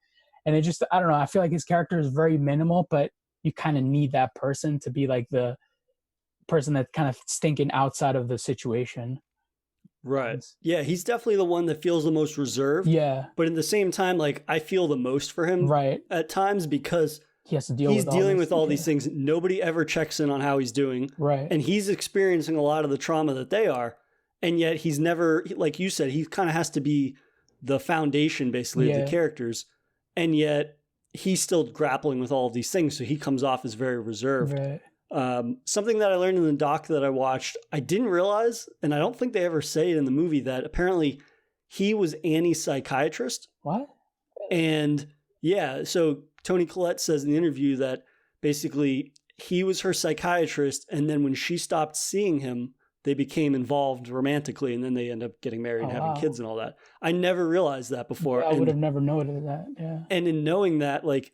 And it just, I don't know. I feel like his character is very minimal, but you kind of need that person to be like the person that's kind of stinking outside of the situation. Right. Yeah, he's definitely the one that feels the most reserved. Yeah. But at the same time, like, I feel the most for him at times because he has to deal he's dealing with all these things. Nobody ever checks in on how he's doing. Right. And he's experiencing a lot of the trauma that they are. And yet he's never, like you said, he kind of has to be the foundation basically of the characters. And yet he's still grappling with all of these things. So he comes off as very reserved. Right. Something that I learned in the doc that I watched, I didn't realize, and I don't think they ever say it in the movie, that apparently he was Annie's psychiatrist. What? And yeah, so Toni Collette says in the interview that basically he was her psychiatrist, and then when she stopped seeing him, they became involved romantically, and then they end up getting married and having kids and all that. I never realized that before. Yeah, I would have never noted that, yeah. And in knowing that, like,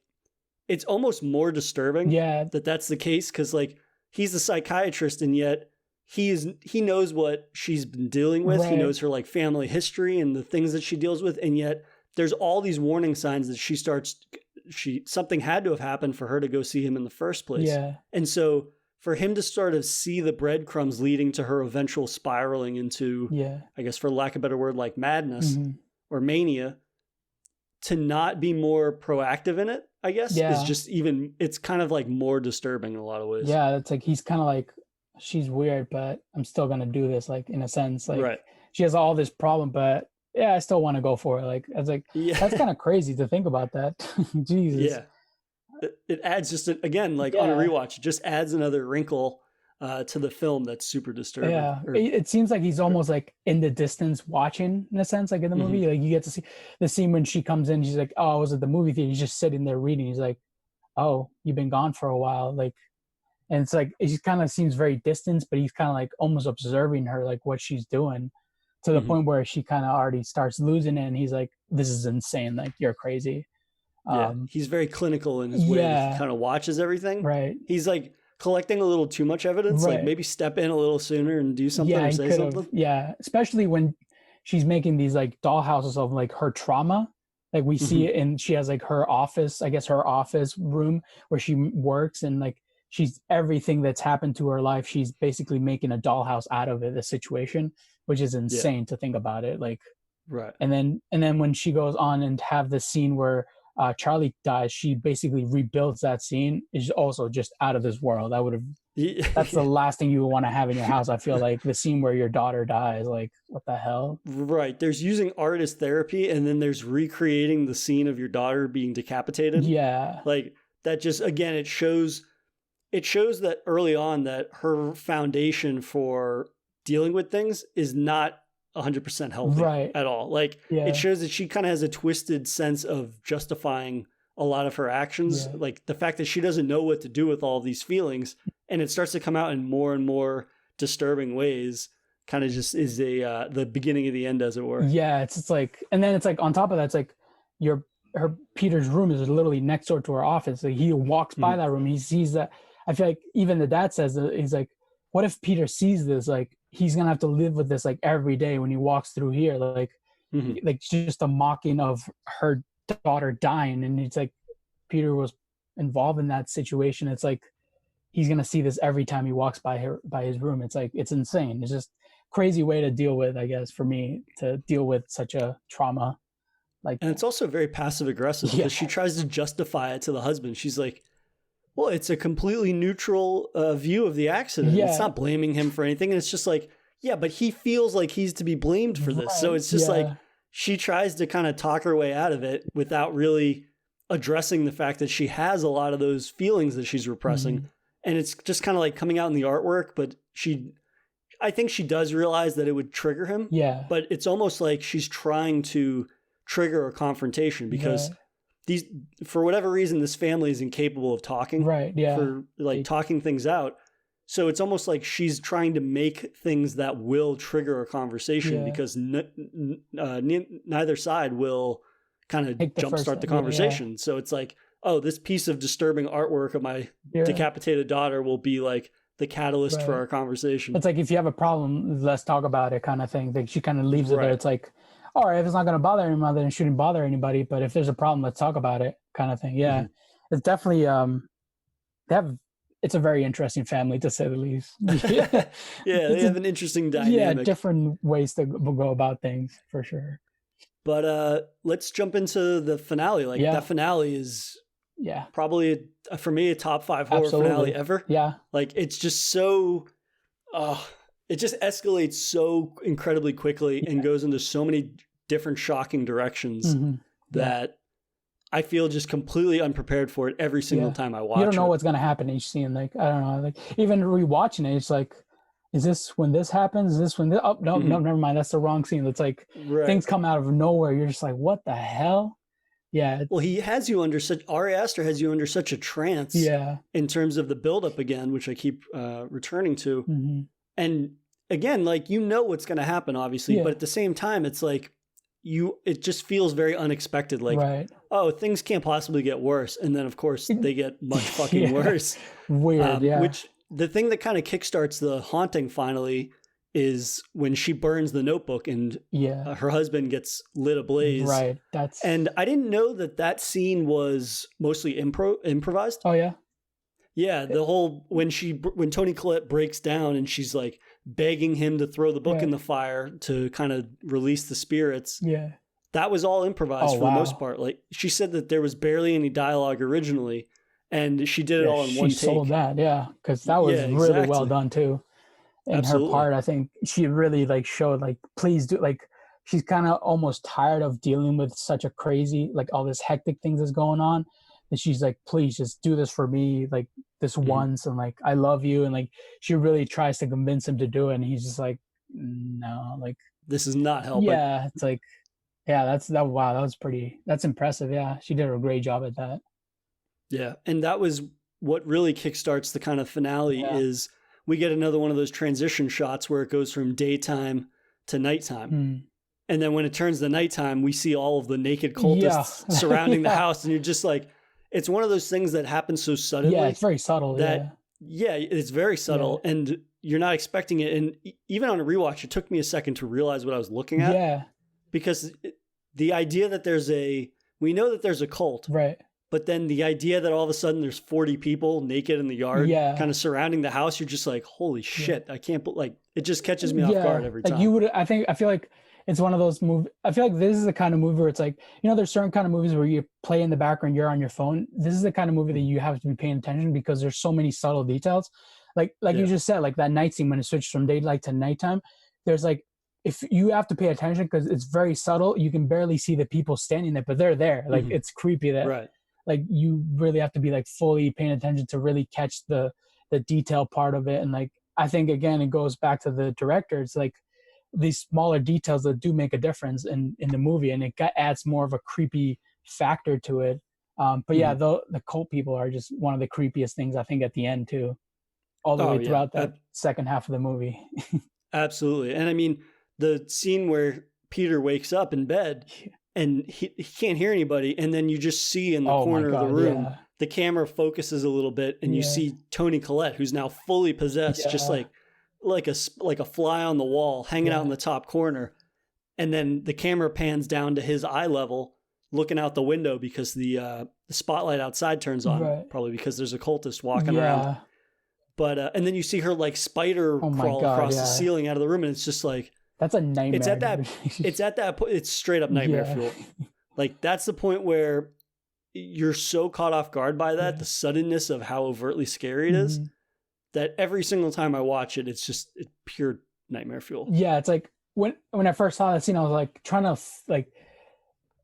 it's almost more disturbing that that's the case, because, like, he's a psychiatrist, and yet he knows what she's been dealing with. Right. He knows her, like, family history and the things that she deals with, and yet there's all these warning signs that something had to have happened for her to go see him in the first place. Yeah. And so for him to sort of see the breadcrumbs leading to her eventual spiraling into, I guess for lack of a better word, like madness or mania, to not be more proactive in it, I guess, is just it's kind of like more disturbing in a lot of ways. Yeah, it's like, he's kind of like, she's weird, but I'm still going to do this, like, in a sense. Like, she has all this problem, but I still want to go for it. Like, it's like, that's kind of crazy to think about that. Jesus. Yeah. It adds just, again, like on a rewatch, it just adds another wrinkle to the film that's super disturbing. Yeah, it seems like he's almost like in the distance watching, in a sense, like in the movie. Like you get to see the scene when she comes in, she's like, oh, I was at the movie theater. He's just sitting there reading. He's like, oh, you've been gone for a while. Like, and it's like, it just kind of seems very distant, but he's kind of like almost observing her, like what she's doing, to the point where she kind of already starts losing it. And he's like, this is insane. Like, you're crazy. Yeah, he's very clinical in his way that he kind of watches everything. Right. He's like collecting a little too much evidence. Right. Like maybe step in a little sooner and do something or say something. Yeah, especially when she's making these like dollhouses of like her trauma. Like we see it, and she has like her office, I guess her office room where she works, and like she's everything that's happened to her life. She's basically making a dollhouse out of it, the situation, which is insane to think about it. Like, right. And then when she goes on and have the scene where Charlie dies, she basically rebuilds that scene. Is also just out of this world. I would have. That's the last thing you would want to have in your house. I feel like the scene where your daughter dies. Like, what the hell? Right. There's using art as therapy, and then there's recreating the scene of your daughter being decapitated. Yeah. Like that. Just again, it shows that early on that her foundation for dealing with things is not 100% healthy at all. Like it shows that she kind of has a twisted sense of justifying a lot of her actions. Like the fact that she doesn't know what to do with all these feelings, and it starts to come out in more and more disturbing ways, kind of just is the beginning of the end, as it were. Yeah. It's like, and then it's like on top of that, it's like her Peter's room is literally next door to her office. Like he walks by that room, he sees that. I feel like even the dad says that, he's like, what if Peter sees this? Like, he's gonna have to live with this like every day when he walks through here, like just a mocking of her daughter dying. And it's like Peter was involved in that situation. It's like he's gonna see this every time he walks by his room. It's like, it's insane. It's just crazy way to deal with, I guess, for me to deal with such a trauma. Like, and it's also very passive aggressive because she tries to justify it to the husband. She's like, well, it's a completely neutral view of the accident. It's not blaming him for anything. And it's just like, yeah, but he feels like he's to be blamed for this. So it's just like she tries to kind of talk her way out of it without really addressing the fact that she has a lot of those feelings that she's repressing. And it's just kind of like coming out in the artwork. But I think she does realize that it would trigger him. Yeah. But it's almost like she's trying to trigger a confrontation because for whatever reason, this family is incapable of talking. Right. Yeah. For like talking things out. So it's almost like she's trying to make things that will trigger a conversation because neither side will kind of jumpstart the conversation. Yeah. So it's like, oh, this piece of disturbing artwork of my decapitated daughter will be like the catalyst for our conversation. It's like, if you have a problem, let's talk about it kind of thing. Like she kind of leaves it there. It's like, all right, if it's not going to bother anyone, then it shouldn't bother anybody. But if there's a problem, let's talk about it, kind of thing. Yeah, it's definitely it's a very interesting family, to say the least. They have an interesting dynamic. Yeah, different ways to go about things for sure. But let's jump into the finale. Like that finale is probably for me a top 5 horror finale ever. Yeah, like it's just so. It just escalates so incredibly quickly and goes into so many different shocking directions that I feel just completely unprepared for it every single time I watch it. You don't know what's going to happen each scene. Like, I don't know, like even rewatching it, it's like, is this when this happens? Is this when this? Oh, no, never mind. That's the wrong scene. It's like things come out of nowhere. You're just like, what the hell? Yeah. Well, he has you under Ari Aster has you under such a trance in terms of the buildup again, which I keep returning to. And again, like, you know what's going to happen, obviously, but at the same time, it's like it just feels very unexpected. Like, oh, things can't possibly get worse. And then, of course, they get much fucking worse. Weird, Which the thing that kind of kickstarts the haunting finally is when she burns the notebook and her husband gets lit ablaze. Right. And I didn't know that scene was mostly improvised. Oh, yeah. Yeah, the whole when Toni Collette breaks down and she's like begging him to throw the book in the fire to kind of release the spirits. Yeah, that was all improvised for the most part. Like, she said that there was barely any dialogue originally, and she did it all in one take. She sold that, because that was really well done too. In her part, I think she really like showed like, please do, like, she's kind of almost tired of dealing with such a crazy, like, all this hectic things that's going on. And she's like, please just do this for me. Like, this once, and like I love you, and like she really tries to convince him to do it, and he's just like, no, like this is not helping. Yeah, it's like, yeah, wow, that's impressive. Yeah, she did a great job at that. Yeah, and that was what really kickstarts the kind of finale. Is we get another one of those transition shots where it goes from daytime to nighttime. And then when it turns to nighttime, we see all of the naked cultists surrounding the house. And you're just like, it's one of those things that happens so suddenly. Yeah, it's very subtle. It's very subtle. Yeah. And you're not expecting it. And even on a rewatch, it took me a second to realize what I was looking at. Yeah. Because the idea that we know that there's a cult. Right. But then the idea that all of a sudden there's 40 people naked in the yard kind of surrounding the house, you're just like, holy shit, I can't, like, it just catches me off guard every time. Like I feel like it's one of those movies. I feel like this is the kind of movie where it's like, there's certain kind of movies where you play in the background, you're on your phone. This is the kind of movie that you have to be paying attention because there's so many subtle details. Like you just said, like that night scene when it switches from daylight to nighttime, there's like, if you have to pay attention because it's very subtle, you can barely see the people standing there, but they're there. Like it's creepy that like you really have to be like fully paying attention to really catch the detail part of it. And like, I think again, it goes back to the director. It's like these smaller details that do make a difference in the movie, and it adds more of a creepy factor to it. But yeah, the cult people are just one of the creepiest things I think at the end too, all the way throughout that second half of the movie. Absolutely. And I mean, the scene where Peter wakes up in bed and he can't hear anybody, and then you just see in the corner of the room, the camera focuses a little bit, and you see Toni Collette, who's now fully possessed, just like a fly on the wall, hanging out in the top corner. And then the camera pans down to his eye level, looking out the window because the spotlight outside turns on, probably because there's a cultist walking around. But and then you see her like spider crawl across the ceiling out of the room, and it's just like, that's a nightmare. It's at that point. It's straight up nightmare fuel. Like that's the point where you're so caught off guard by that, the suddenness of how overtly scary it is, that every single time I watch it, it's pure nightmare fuel. Yeah, it's like when I first saw that scene, I was like trying to like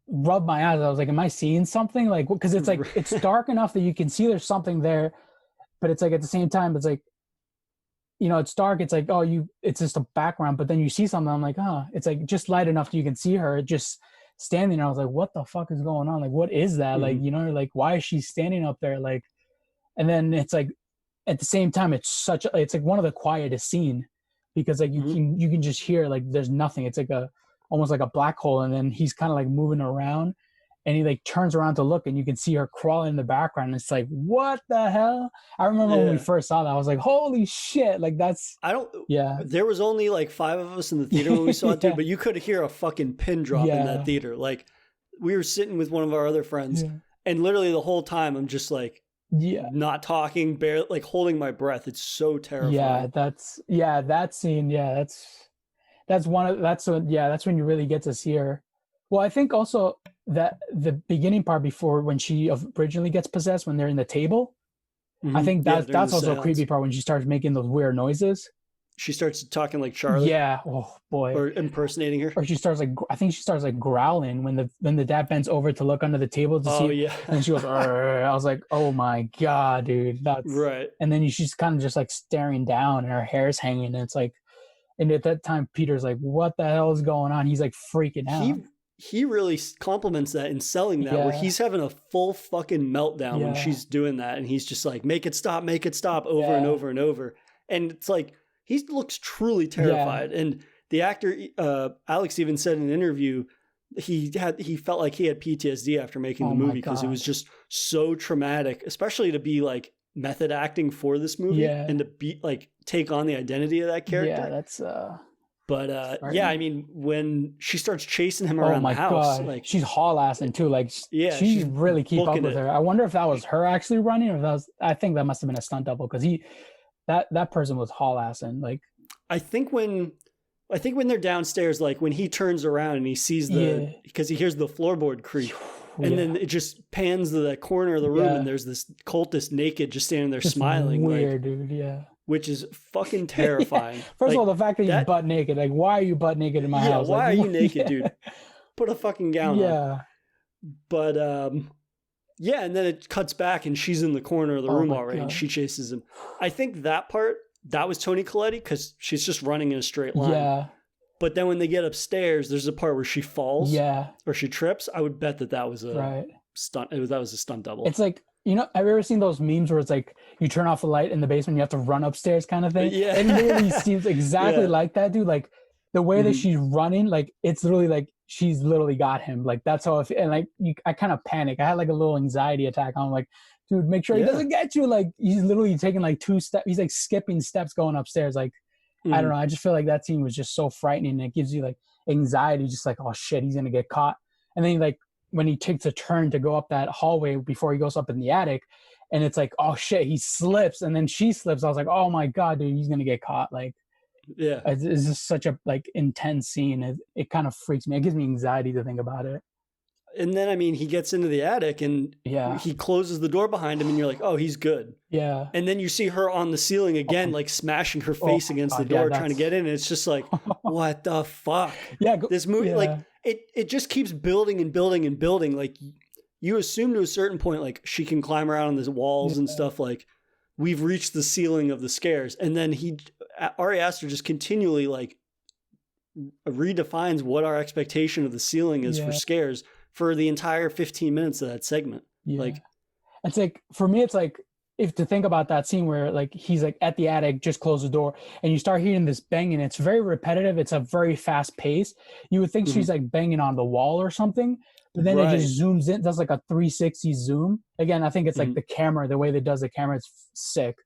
rub my eyes. I was like, am I seeing something? Like, because it's like it's dark enough that you can see there's something there, but it's like at the same time, it's like, it's dark. It's like, it's just a background, but then you see something. I'm like, it's like just light enough that you can see her just standing there. I was like, what the fuck is going on? Like, what is that? Like, like, why is she standing up there? Like, and then it's like, at the same time, it's like one of the quietest scene because like you can just hear like there's nothing. It's like almost like a black hole. And then he's kind of like moving around, and he like turns around to look, and you can see her crawling in the background. And it's like, what the hell? I remember when we first saw that, I was like, holy shit. Like there was only like 5 of us in the theater when we saw it, dude, but you could hear a fucking pin drop in that theater. Like we were sitting with one of our other friends and literally the whole time I'm just like, not talking, barely, like holding my breath. It's so terrifying. That scene. That's when you really get to see her. Well, I think also that the beginning part before when she originally gets possessed, when they're in the table, I think that's also a creepy part when she starts making those weird noises. She starts talking like Charlie. Yeah. Oh boy. Or impersonating her. Or I think she starts like growling when the dad bends over to look under the table to see. Oh yeah. And she goes, I was like, oh my God, dude. That's right. And then she's kind of just like staring down, and her hair's hanging, and it's like, and at that time Peter's like, what the hell is going on? He's like freaking out. He really compliments that in selling that, where he's having a full fucking meltdown when she's doing that, and he's just like, make it stop over and over and over. And it's like, he looks truly terrified. And the actor, Alex even said in an interview, he felt like he had PTSD after making the movie because it was just so traumatic, especially to be like method acting for this movie and to be like take on the identity of that character. Yeah, that's But I mean, when she starts chasing him around the house, like she's haul-assing too. Like she's really keep up with her. I wonder if that was her actually running, or if that was. I think that must have been a stunt double because that person was haul-assing. Like I think when they're downstairs, like when he turns around and he sees because he hears the floorboard creak. And then it just pans to that corner of the room, and there's this cultist naked, just standing there smiling. Weird, dude. Yeah. Which is fucking terrifying. First of all, the fact that you're butt naked, like, why are you butt naked in my house? Why are you naked, dude? Put a fucking gown on. Yeah. But Yeah, and then it cuts back and she's in the corner of the room already and she chases him. I think that part, that was Toni Collette because she's just running in a straight line. Yeah. But then when they get upstairs, there's a part where she falls or she trips. I would bet that was a stunt. That was a stunt double. It's like, you know, have you ever seen those memes where it's like you turn off a light in the basement, you have to run upstairs kind of thing? Yeah. It literally seems exactly like that, dude. Like the way that she's running, like it's literally like she's literally got him. Like that's how and like I kind of panic. I had like a little anxiety attack. I'm like, dude, make sure he doesn't get you. Like he's literally taking like 2 steps. He's like skipping steps going upstairs. Like, I don't know. I just feel like that scene was just so frightening. And it gives you like anxiety, just like, oh shit, he's going to get caught. And then like when he takes a turn to go up that hallway before he goes up in the attic, and it's like, oh shit, he slips. And then she slips. I was like, oh my God, dude, he's going to get caught. Like, yeah, it's just such a like intense scene. It kind of freaks me. It gives me anxiety to think about it. And then, I mean, he gets into the attic and he closes the door behind him and you're like, oh, he's good. Yeah. And then you see her on the ceiling again, like smashing her face against the door, trying to get in. And it's just like, what the fuck? Yeah. This movie, like, it just keeps building and building and building. Like, you assume to a certain point, like, she can climb around on the walls and stuff. Like, we've reached the ceiling of the scares. And then Ari Aster just continually, like, redefines what our expectation of the ceiling is for scares for the entire 15 minutes of that segment. Like, it's like, for me, it's like, if to think about that scene where like he's like at the attic, just close the door, and you start hearing this banging. It's very repetitive. It's a very fast pace. You would think she's like banging on the wall or something, but then it just zooms in, does like a 360 zoom. Again, I think it's like the camera, the way that does the camera, it's sick.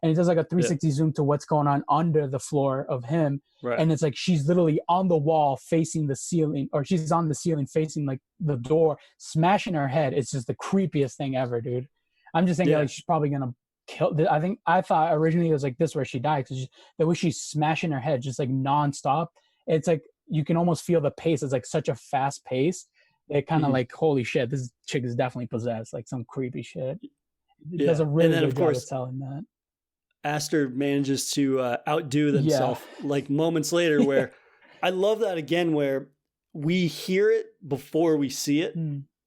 And it does like a 360 zoom to what's going on under the floor of him. Right. And it's like she's literally on the wall facing the ceiling, or she's on the ceiling facing like the door, smashing her head. It's just the creepiest thing ever, dude. I'm just thinking like she's probably gonna kill. I thought originally it was like this where she died, because the way she's smashing her head just like nonstop. It's like you can almost feel the pace. It's like such a fast pace. It kind of like, holy shit, this chick is definitely possessed, like some creepy shit. It does a really good job of telling that. Aster manages to outdo themselves like moments later, where I love that again, where we hear it before we see it.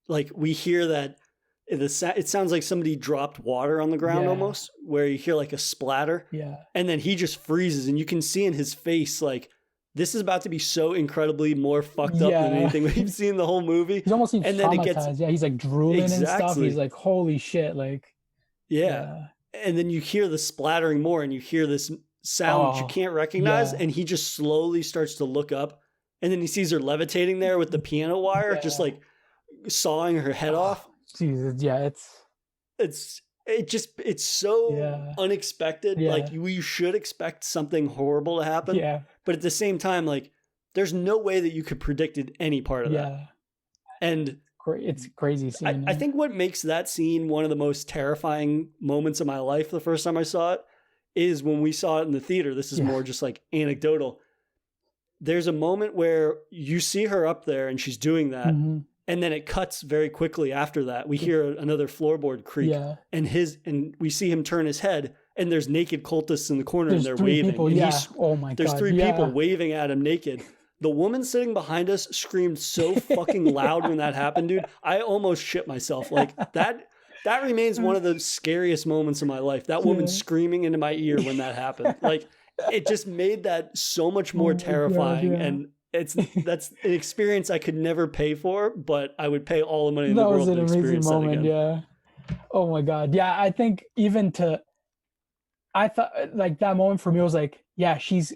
Like we hear that it sounds like somebody dropped water on the ground almost, where you hear like a splatter. Yeah. And then he just freezes and you can see in his face, like, this is about to be so incredibly more fucked up than anything we've seen the whole movie. He's almost traumatized. He's like drooling and stuff. He's like, holy shit. Like, and then you hear the splattering more and you hear this sound that you can't recognize. And he just slowly starts to look up, and then he sees her levitating there with the piano wire, just like sawing her head off. Jesus. Yeah. It's so unexpected. Like you should expect something horrible to happen. Yeah. But at the same time, like there's no way that you could predicted any part of that. And it's crazy scene. I think what makes that scene one of the most terrifying moments of my life the first time I saw it is when we saw it in the theater. This is more just like anecdotal. There's a moment where you see her up there and she's doing that. And then it cuts very quickly after that. We hear another floorboard creak and we see him turn his head, and there's naked cultists in the corner and they're waving. People, and there's 3 people waving at him naked. The woman sitting behind us screamed so fucking loud when that happened, dude. I almost shit myself. Like that remains one of the scariest moments of my life. That woman screaming into my ear when that happened. Like it just made that so much more terrifying. And that's an experience I could never pay for, but I would pay all the money in the world to experience that again. Yeah. Oh my God. Yeah. I think I thought like that moment for me was like, yeah, she's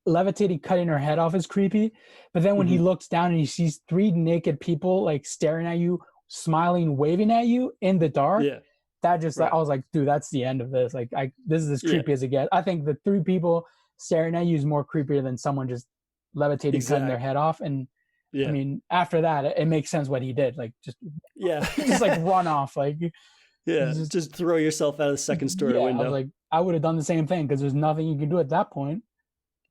levitating, cutting her head off is creepy. But then when he looks down and he sees 3 naked people like staring at you, smiling, waving at you in the dark. Yeah. That just, I was like, dude, that's the end of this. Like this is as creepy as it gets. I think the 3 people staring at you is more creepier than someone just levitating, cutting their head off. And I mean, after that, it makes sense what he did. Like just like run off. Like just throw yourself out of the second story window. I was like, I would have done the same thing, because there's nothing you can do at that point.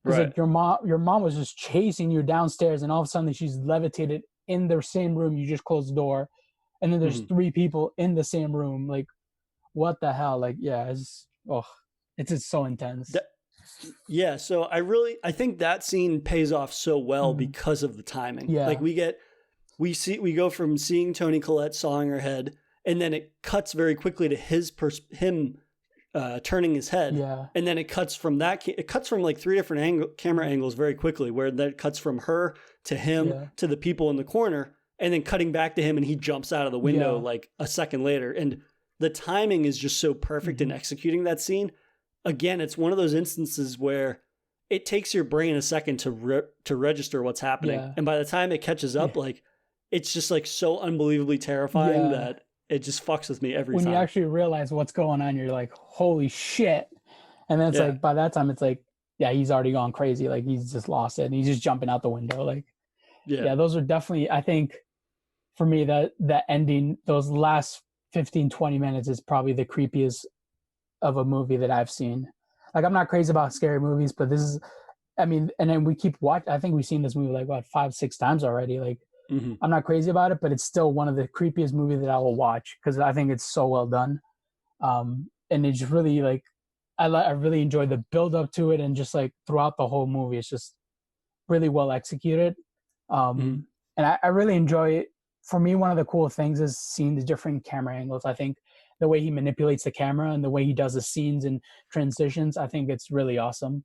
Because like your mom was just chasing you downstairs, and all of a sudden she's levitated in the same room. You just closed the door, and then there's 3 people in the same room. Like, what the hell? Like, it's just so intense. So I think that scene pays off so well because of the timing. Yeah. Like we go from seeing Toni Collette sawing her head, and then it cuts very quickly to him turning his head, and then it cuts from like 3 different camera angles very quickly, where then it cuts from her to him to the people in the corner, and then cutting back to him, and he jumps out of the window like a second later. And the timing is just so perfect in executing that scene. Again, it's one of those instances where it takes your brain a second to register what's happening, and by the time it catches up, like it's just like so unbelievably terrifying that it just fucks with me every time. When you actually realize what's going on, you're like, holy shit. And then it's like, by that time, it's like, he's already gone crazy. Like he's just lost it and he's just jumping out the window. Like, those are definitely, I think for me, that ending, those last 15, 20 minutes is probably the creepiest of a movie that I've seen. Like, I'm not crazy about scary movies, but this is, I mean, and then we keep watching. I think we've seen this movie like, what, 5-6 times already. Like, I'm not crazy about it, but it's still one of the creepiest movies that I will watch because I think it's so well done. And it's really like, I really enjoyed the build up to it, and just like throughout the whole movie, it's just really well executed. And I really enjoy it. For me, one of the cool things is seeing the different camera angles. I think the way he manipulates the camera and the way he does the scenes and transitions, I think it's really awesome.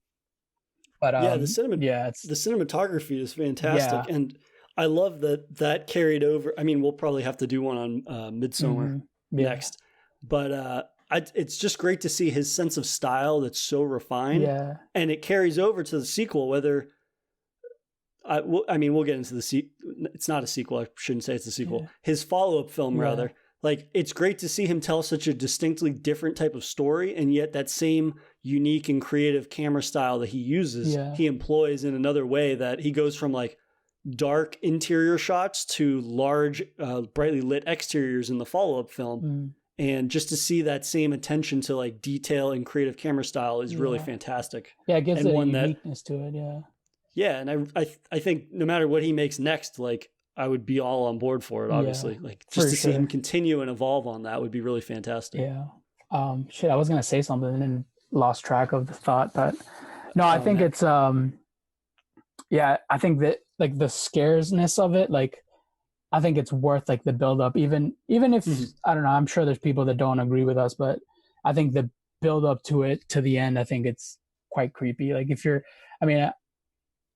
But the cinematography is fantastic, and I love that carried over. I mean, we'll probably have to do one on Midsommar next, but it's just great to see his sense of style that's so refined, and it carries over to the sequel. Whether we'll get into the it's not a sequel. I shouldn't say it's a sequel. His follow-up film, rather. Like, it's great to see him tell such a distinctly different type of story, and yet that same unique and creative camera style that he uses, he employs in another way. That he goes from like dark interior shots to large, brightly lit exteriors in the follow-up film. And just to see that same attention to like detail and creative camera style is really fantastic. Yeah, it gives it a uniqueness to it. Yeah, and I think no matter what he makes next, like, I would be all on board for it, obviously. Like, just to see him continue and evolve on that would be really fantastic. Yeah. I was gonna say something and then lost track of the thought, but no, I think it's I think that like the scaresness of it, like I think it's worth like the build up, even if I don't know, I'm sure there's people that don't agree with us, but I think the build up to it to the end, I think it's quite creepy. Like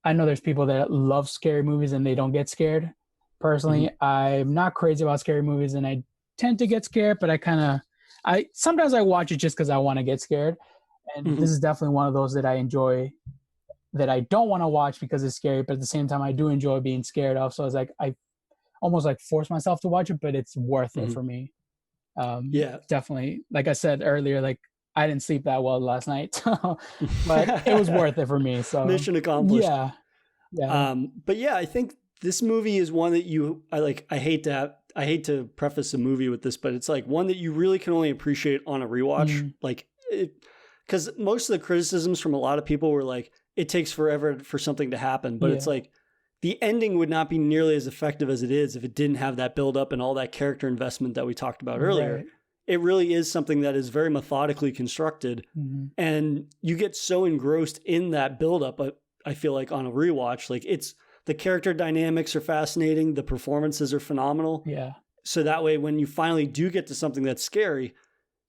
I know there's people that love scary movies and they don't get scared. Personally, I'm not crazy about scary movies, and I tend to get scared, but sometimes I watch it just because I want to get scared. And this is definitely one of those that I enjoy, that I don't want to watch because it's scary, but at the same time I do enjoy being scared of. So it's like I almost like force myself to watch it, but it's worth it for me. Definitely. Like I said earlier, like I didn't sleep that well last night, but it was worth it for me. So mission accomplished. Yeah. But yeah, I think this movie is one that I hate to preface a movie with this, but it's like one that you really can only appreciate on a rewatch. Like, because most of the criticisms from a lot of people were like, it takes forever for something to happen, but it's like the ending would not be nearly as effective as it is if it didn't have that build up and all that character investment that we talked about earlier. Right. It really is something that is very methodically constructed, and you get so engrossed in that build up. I feel like on a rewatch, like the character dynamics are fascinating. The performances are phenomenal. Yeah. So that way, when you finally do get to something that's scary,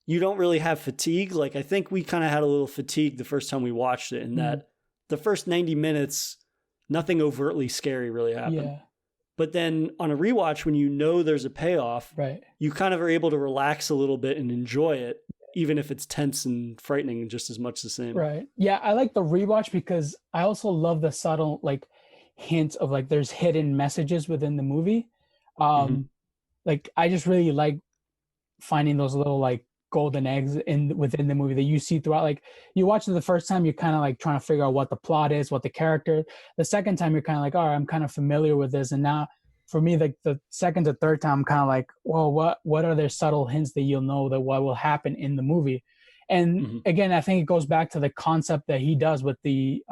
you don't really have fatigue. Like, I think we kind of had a little fatigue the first time we watched it, in that the first 90 minutes, nothing overtly scary really happened. Yeah. But then on a rewatch, when you know there's a payoff, you kind of are able to relax a little bit and enjoy it, even if it's tense and frightening just as much the same. Right. Yeah, I like the rewatch because I also love the subtle like hint of like there's hidden messages within the movie. Like I just really like finding those little like golden eggs within the movie that you see throughout. Like you watch it the first time, you're kind of like trying to figure out what the plot is, what the character. The second time, you're kind of like, all right, I'm kind of familiar with this. And now for me, like the second to third time, I'm kind of like, well, what are there subtle hints that you'll know that what will happen in the movie? And again, I think it goes back to the concept that he does with the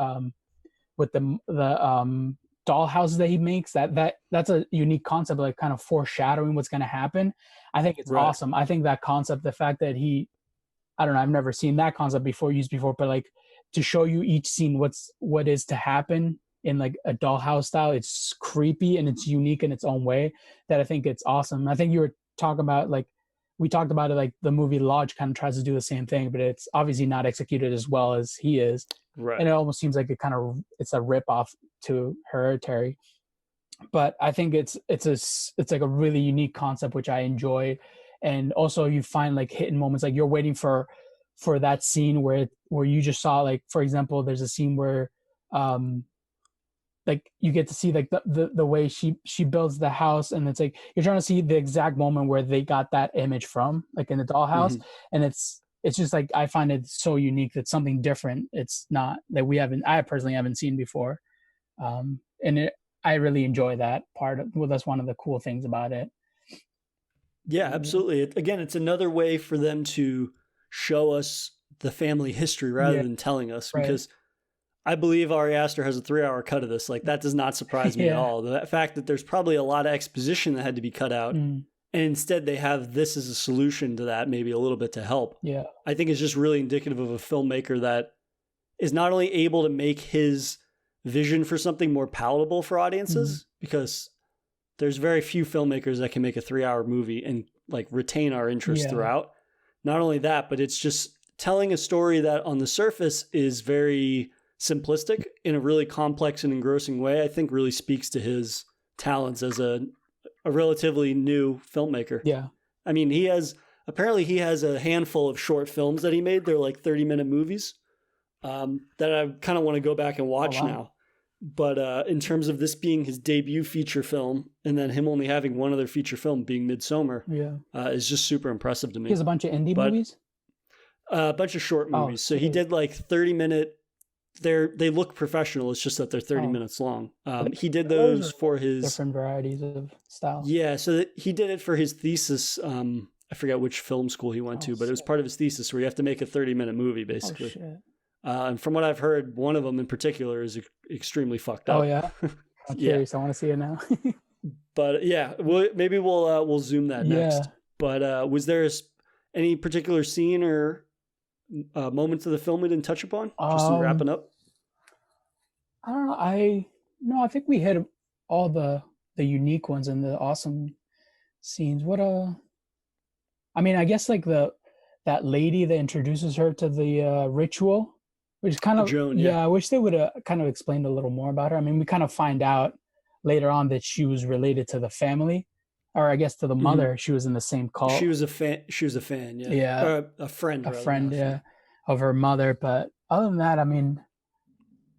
doll houses that he makes. That's a unique concept, like kind of foreshadowing what's going to happen. I think it's awesome. I think that concept, the fact that I don't know, I've never seen that concept used before, but like to show you each scene what is to happen in like a dollhouse style, it's creepy and it's unique in its own way, that I think it's awesome. I think you were talking about like we talked about it, like the movie Lodge kind of tries to do the same thing, but it's obviously not executed as well as he is. Right. And it almost seems like it's a rip off to Hereditary. But I think it's like a really unique concept, which I enjoy. And also you find like hidden moments, like you're waiting for that scene where you just saw, like, for example, there's a scene where like you get to see like the way she builds the house, and it's like you're trying to see the exact moment where they got that image from, like in the dollhouse. And it's just like, I find it so unique. That's something different. It's not that I personally haven't seen before. I really enjoy that part. Well, that's one of the cool things about it. Yeah, absolutely. Again, it's another way for them to show us the family history rather than telling us, because I believe Ari Aster has a 3-hour cut of this. Like, that does not surprise me at all. The fact that there's probably a lot of exposition that had to be cut out, and instead they have this as a solution to that, maybe a little bit to help. Yeah. I think is just really indicative of a filmmaker that is not only able to make his vision for something more palatable for audiences, because there's very few filmmakers that can make a 3-hour movie and like retain our interest throughout. Not only that, but it's just telling a story that on the surface is very simplistic in a really complex and engrossing way. I think really speaks to his talents as a relatively new filmmaker. Yeah. I mean, he has a handful of short films that he made. They're like 30-minute movies that I kind of want to go back and watch now. But in terms of this being his debut feature film, and then him only having one other feature film being Midsommar, is just super impressive to me. He has a bunch of indie movies? A bunch of short movies. So he did like 30-minute. They look professional. It's just that they're 30 minutes long. He did those for his different varieties of styles. Yeah, so he did it for his thesis. I forget which film school he went to, but it was part of his thesis where you have to make a 30-minute movie, basically. Oh, shit. And from what I've heard, one of them in particular is extremely fucked up. Oh yeah, I'm curious. I want to see it now. But yeah, maybe we'll zoom that next. But was there any particular scene or moments of the film we didn't touch upon? Just in wrapping up. I don't know. I think we hit all the unique ones and the awesome scenes. I mean, I guess like that lady that introduces her to the ritual. Which is kind of, Joan, I wish they would have kind of explained a little more about her. I mean, we kind of find out later on that she was related to the family, or I guess to the mother. She was in the same cult. She was a fan, yeah. Yeah. Or a friend. Of her mother. But other than that, I mean,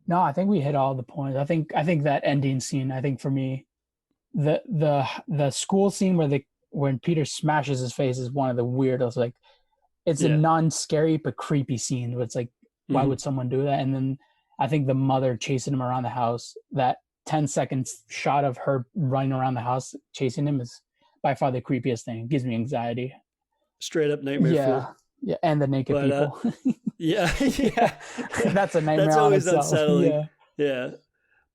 no, I think we hit all the points. I think that ending scene, I think for me, the school scene when Peter smashes his face is one of the weirdest. Like, it's a non-scary but creepy scene. But it's like, why would someone do that? And then I think the mother chasing him around the house, that 10-second shot of her running around the house chasing him is by far the creepiest thing. It gives me anxiety. Straight up nightmare fuel. Yeah, and the naked people. Yeah. That's a nightmare. That's always unsettling. Yeah.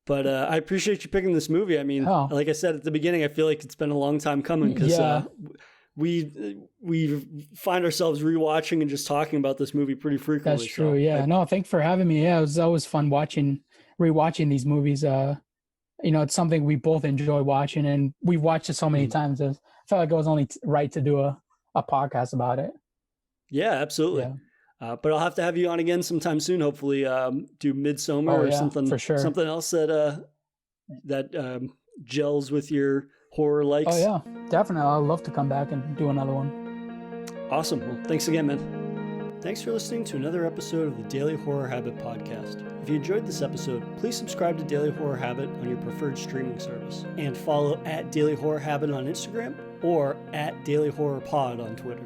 But I appreciate you picking this movie. I mean, like I said at the beginning, I feel like it's been a long time coming because we find ourselves rewatching and just talking about this movie pretty frequently. That's true. Yeah. No, thanks for having me. Yeah, it was always fun rewatching these movies. It's something we both enjoy watching, and we've watched it so many times. I felt like it was only right to do a podcast about it. Yeah, absolutely. Yeah. But I'll have to have you on again sometime soon. Hopefully, do Midsommar or something for sure. Something else that gels with your horror likes. Oh yeah, definitely. I'd love to come back and do another one. Awesome. Well, thanks again, man. Thanks for listening to another episode of the Daily Horror Habit podcast. If you enjoyed this episode, please subscribe to Daily Horror Habit on your preferred streaming service and follow @Daily Horror Habit on Instagram or @Daily Horror Pod on Twitter.